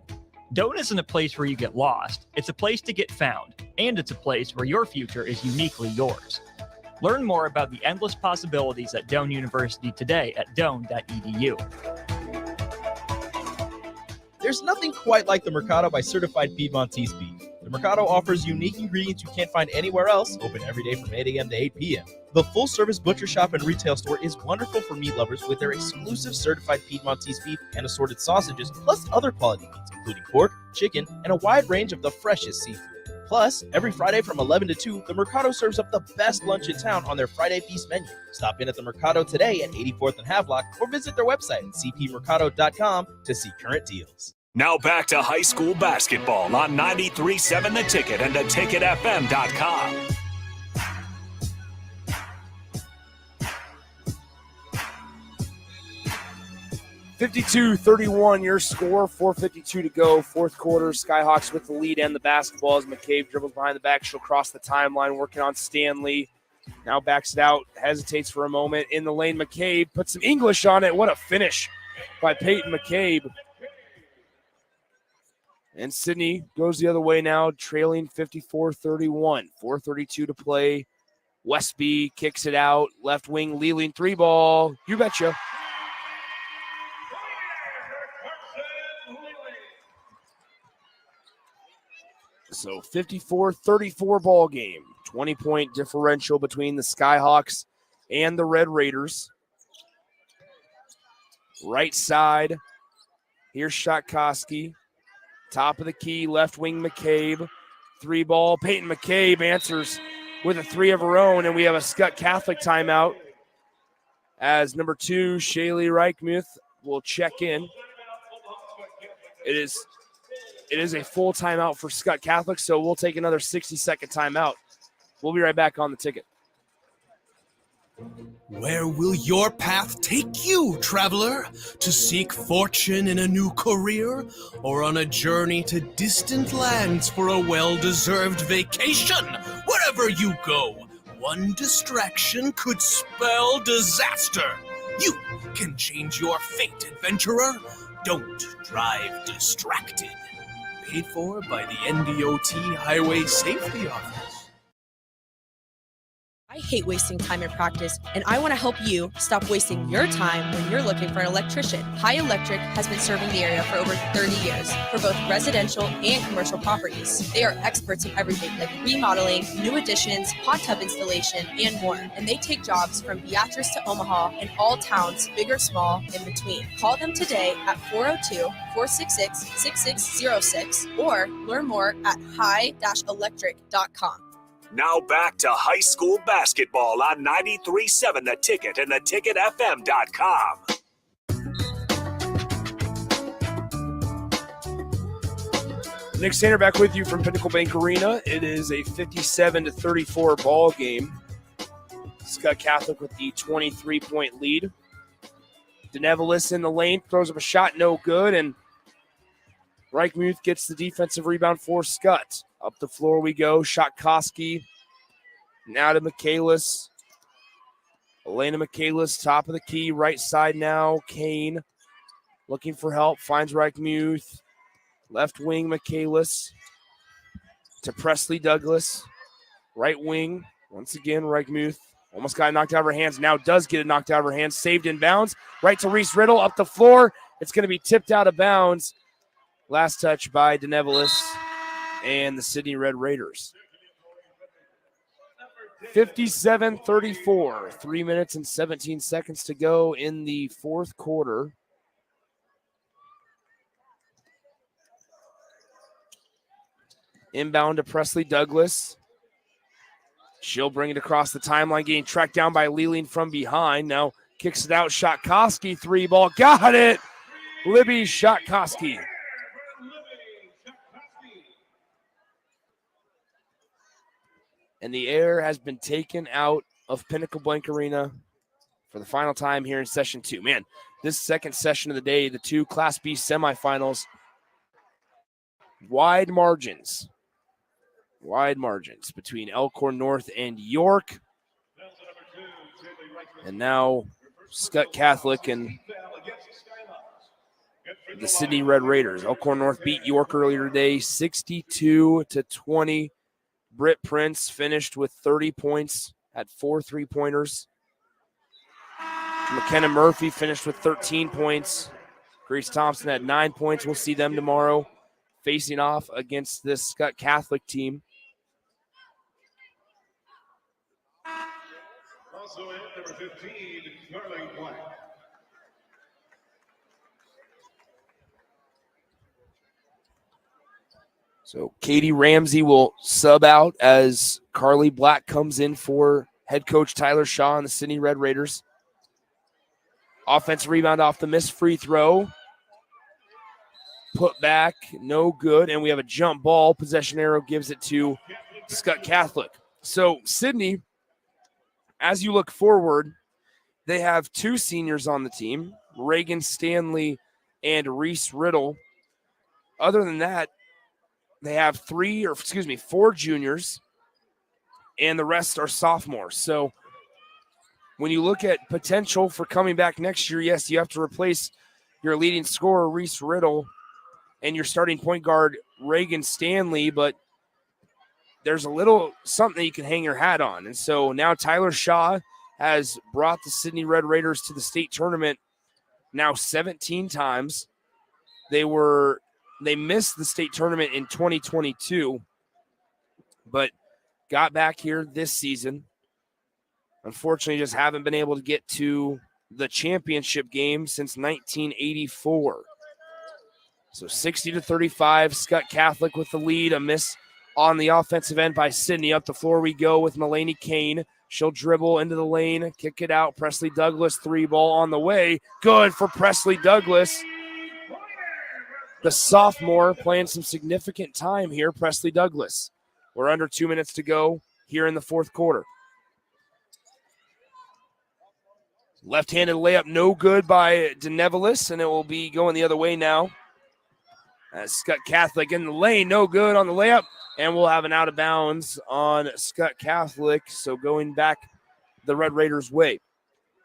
Doane isn't a place where you get lost. It's a place to get found, and it's a place where your future is uniquely yours. Learn more about the endless possibilities at Doane University today at doane.edu. There's nothing quite like the Mercado by Certified Piedmontese Beef. The Mercado offers unique ingredients you can't find anywhere else, open every day from 8 a.m. to 8 p.m. The full-service butcher shop and retail store is wonderful for meat lovers with their exclusive certified Piedmontese beef and assorted sausages, plus other quality meats, including pork, chicken, and a wide range of the freshest seafood. Plus, every Friday from 11 to 2, the Mercado serves up the best lunch in town on their Friday Feast menu. Stop in at the Mercado today at 84th and Havelock or visit their website at cpmercado.com to see current deals. Now back to high school basketball on 93.7 The Ticket and theticketfm.com. (52-31) your score, 4:52 to go, fourth quarter. Skyhawks with the lead and the basketball as McCabe dribbles behind the back. She'll cross the timeline, working on Stanley. Now backs it out, hesitates for a moment. In the lane, McCabe puts some English on it. What a finish by Peyton McCabe. And Sidney goes the other way now, trailing 54-31. 4:32 to play. Westby kicks it out. Left wing, Leland, 3-ball. You betcha. So 54-34 ball game. 20-point differential between the Skyhawks and the Red Raiders. Right side. Here's Shotkoski. Top of the key, left wing McCabe. 3-ball. Peyton McCabe answers with a 3 of her own, and we have a Skutt Catholic timeout as number 2, Shaylee Reichmuth, will check in. It is a full timeout for Skutt Catholic, so we'll take another 60-second timeout. We'll be right back on the ticket. Where will your path take you, traveler? To seek fortune in a new career? Or on a journey to distant lands for a well-deserved vacation? Wherever you go, one distraction could spell disaster. You can change your fate, adventurer. Don't drive distracted. Paid for by the NDOT Highway Safety Office. I hate wasting time in practice, and I want to help you stop wasting your time when you're looking for an electrician. High Electric has been serving the area for over 30 years for both residential and commercial properties. They are experts in everything like remodeling, new additions, hot tub installation, and more. And they take jobs from Beatrice to Omaha and all towns, big or small, in between. Call them today at 402-466-6606 or learn more at high-electric.com. Now back to high school basketball on 93.7 The Ticket and theticketfm.com. Nick Sander back with you from Pinnacle Bank Arena. It is a 57-34 ball game. Skutt Catholic with the 23-point lead. DeNevelis in the lane, throws up a shot, no good, and Reichmuth gets the defensive rebound for Skutt. Up the floor we go. Shotkoski. Now to Michaelis. Elena Michaelis, top of the key. Right side now. Kane looking for help. Finds Reichmuth. Left wing Michaelis. To Presley Douglas. Right wing. Once again, Reichmuth. Almost got it knocked out of her hands. Now does get it knocked out of her hands. Saved in bounds. Right to Reese Riddle. Up the floor. It's going to be tipped out of bounds. Last touch by DeNevelis and the Sidney Red Raiders. 57-34. 3 minutes and 17 seconds to go in the fourth quarter. Inbound to Presley Douglas. She'll bring it across the timeline, getting tracked down by Leland from behind. Now kicks it out. Shotkoski, 3-ball. Got it! Libby Shotkoski. And the air has been taken out of Pinnacle Bank Arena for the final time here in session 2. Man, this second session of the day, the 2 Class B semifinals, wide margins between Elkhorn North and York. And now Skutt Catholic and the Sidney Red Raiders. Elkhorn North beat York earlier today, 62-20. Britt Prince finished with 30 points at 4 3-pointers. McKenna Murphy finished with 13 points. Grace Thompson had 9 points. We'll see them tomorrow facing off against this Skutt Catholic team. Also in number 15, Carly Black. So Katie Ramsey will sub out as Carly Black comes in for head coach Tyler Shaw and the Sidney Red Raiders. Offensive rebound off the missed free throw. Put back, no good, and we have a jump ball. Possession arrow gives it to Skutt Catholic. So Sidney, as you look forward, they have 2 seniors on the team, Reagan Stanley and Reese Riddle. Other than that, they have 4 juniors, and the rest are sophomores. So when you look at potential for coming back next year, yes, you have to replace your leading scorer, Reese Riddle, and your starting point guard, Reagan Stanley, but there's a little something that you can hang your hat on. And so now Tyler Shaw has brought the Sidney Red Raiders to the state tournament now 17 times. They missed the state tournament in 2022, but got back here this season. Unfortunately, just haven't been able to get to the championship game since 1984. So 60-35, Skutt Catholic with the lead. A miss on the offensive end by Sidney. Up the floor we go with Mulaney Kane. She'll dribble into the lane, kick it out. Presley Douglas, 3-ball on the way. Good for Presley Douglas. The sophomore playing some significant time here, Presley Douglas. We're under 2 minutes to go here in the fourth quarter. Left-handed layup, no good by DeNevelis, and it will be going the other way now. Skutt Catholic in the lane, no good on the layup, and we'll have an out of bounds on Skutt Catholic, so going back the Red Raiders' way.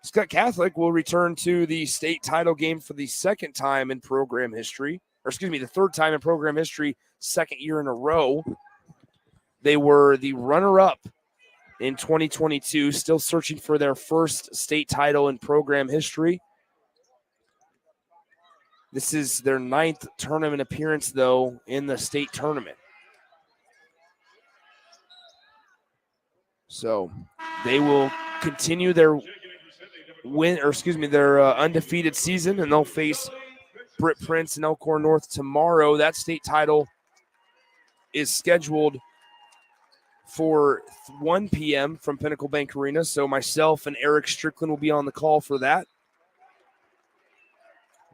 Skutt Catholic will return to the state title game for the second time in program history, the third time in program history, second year in a row. They were the runner-up in 2022, still searching for their first state title in program history. This is their 9th tournament appearance, though, in the state tournament. So they will continue their undefeated season, and they'll face Britt Prince and Elkhorn North tomorrow. That state title is scheduled for 1 p.m. from Pinnacle Bank Arena. So myself and Eric Strickland will be on the call for that.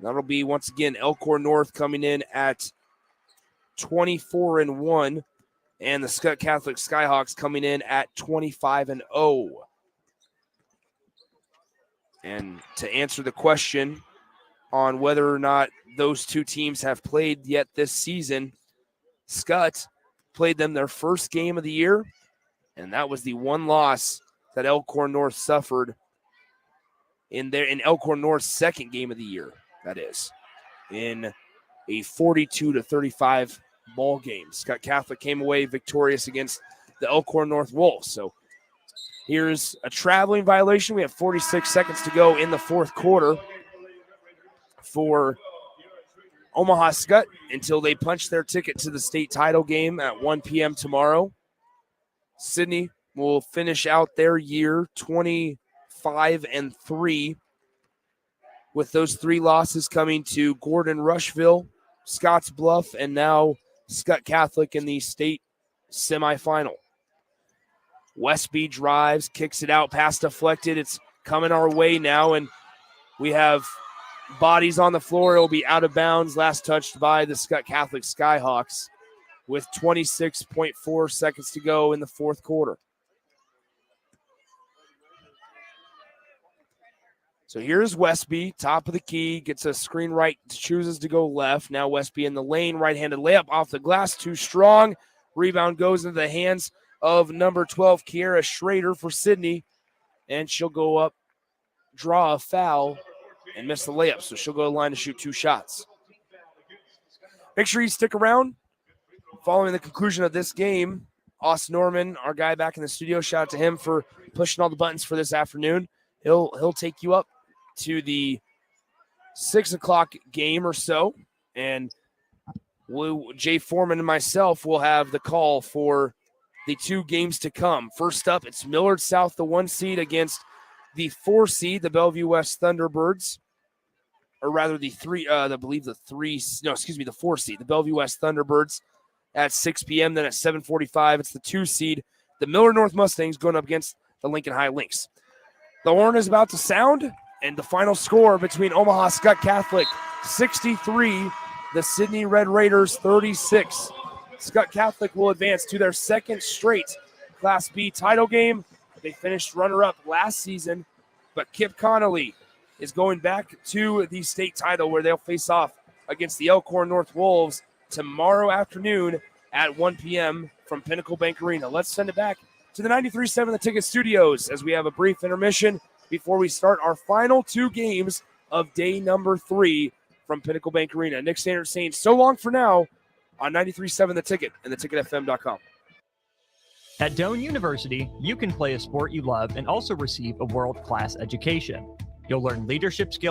That'll be, once again, Elkhorn North coming in at 24-1, and the Skutt Catholic Skyhawks coming in at 25-0. And to answer the question on whether or not those two teams have played yet this season, Skutt played them their first game of the year, and that was the one loss that Elkhorn North suffered in Elkhorn North's second game of the year, that is, in a 42-35 ball game. Skutt Catholic came away victorious against the Elkhorn North Wolves. So here's a traveling violation. We have 46 seconds to go in the fourth quarter for Omaha Skutt until they punch their ticket to the state title game at 1 p.m. tomorrow. Sidney will finish out their year 25-3, with those 3 losses coming to Gordon Rushville, Scotts Bluff, and now Skutt Catholic in the state semifinal. Westby drives, kicks it out, pass deflected. It's coming our way now, and we have bodies on the floor. It'll be out of bounds. Last touched by the Skutt Catholic Skyhawks with 26.4 seconds to go in the fourth quarter. So here's Westby, top of the key, gets a screen right, chooses to go left. Now Westby in the lane, right-handed layup off the glass, too strong. Rebound goes into the hands of number 12, Kiera Schrader for Sidney, and she'll go up, draw a foul, and miss the layup. So she'll go to the line to shoot 2 shots. Make sure you stick around. Following the conclusion of this game, Austin Norman, our guy back in the studio, shout out to him for pushing all the buttons for this afternoon. He'll take you up to the 6 o'clock game or so, and Jay Foreman and myself will have the call for the 2 games to come. First up, it's Millard South, the 1 seed, against the 4 seed, the Bellevue West Thunderbirds, or rather the 4 seed, the Bellevue West Thunderbirds, at 6 p.m. Then at 7:45, it's the 2 seed, the Millard North Mustangs, going up against the Lincoln High Lynx. The horn is about to sound, and the final score between Omaha Skutt Catholic 63, the Sidney Red Raiders 36. Skutt Catholic will advance to their second straight Class B title game. They finished runner-up last season, but Kip Connolly is going back to the state title, where they'll face off against the Elkhorn North Wolves tomorrow afternoon at 1 p.m. from Pinnacle Bank Arena. Let's send it back to the 93.7 The Ticket Studios as we have a brief intermission before we start our final 2 games of day number 3 from Pinnacle Bank Arena. Nick Sanders saying so long for now. on 93.7 The Ticket and theticketfm.com. At Doane University, you can play a sport you love and also receive a world-class education. You'll learn leadership skills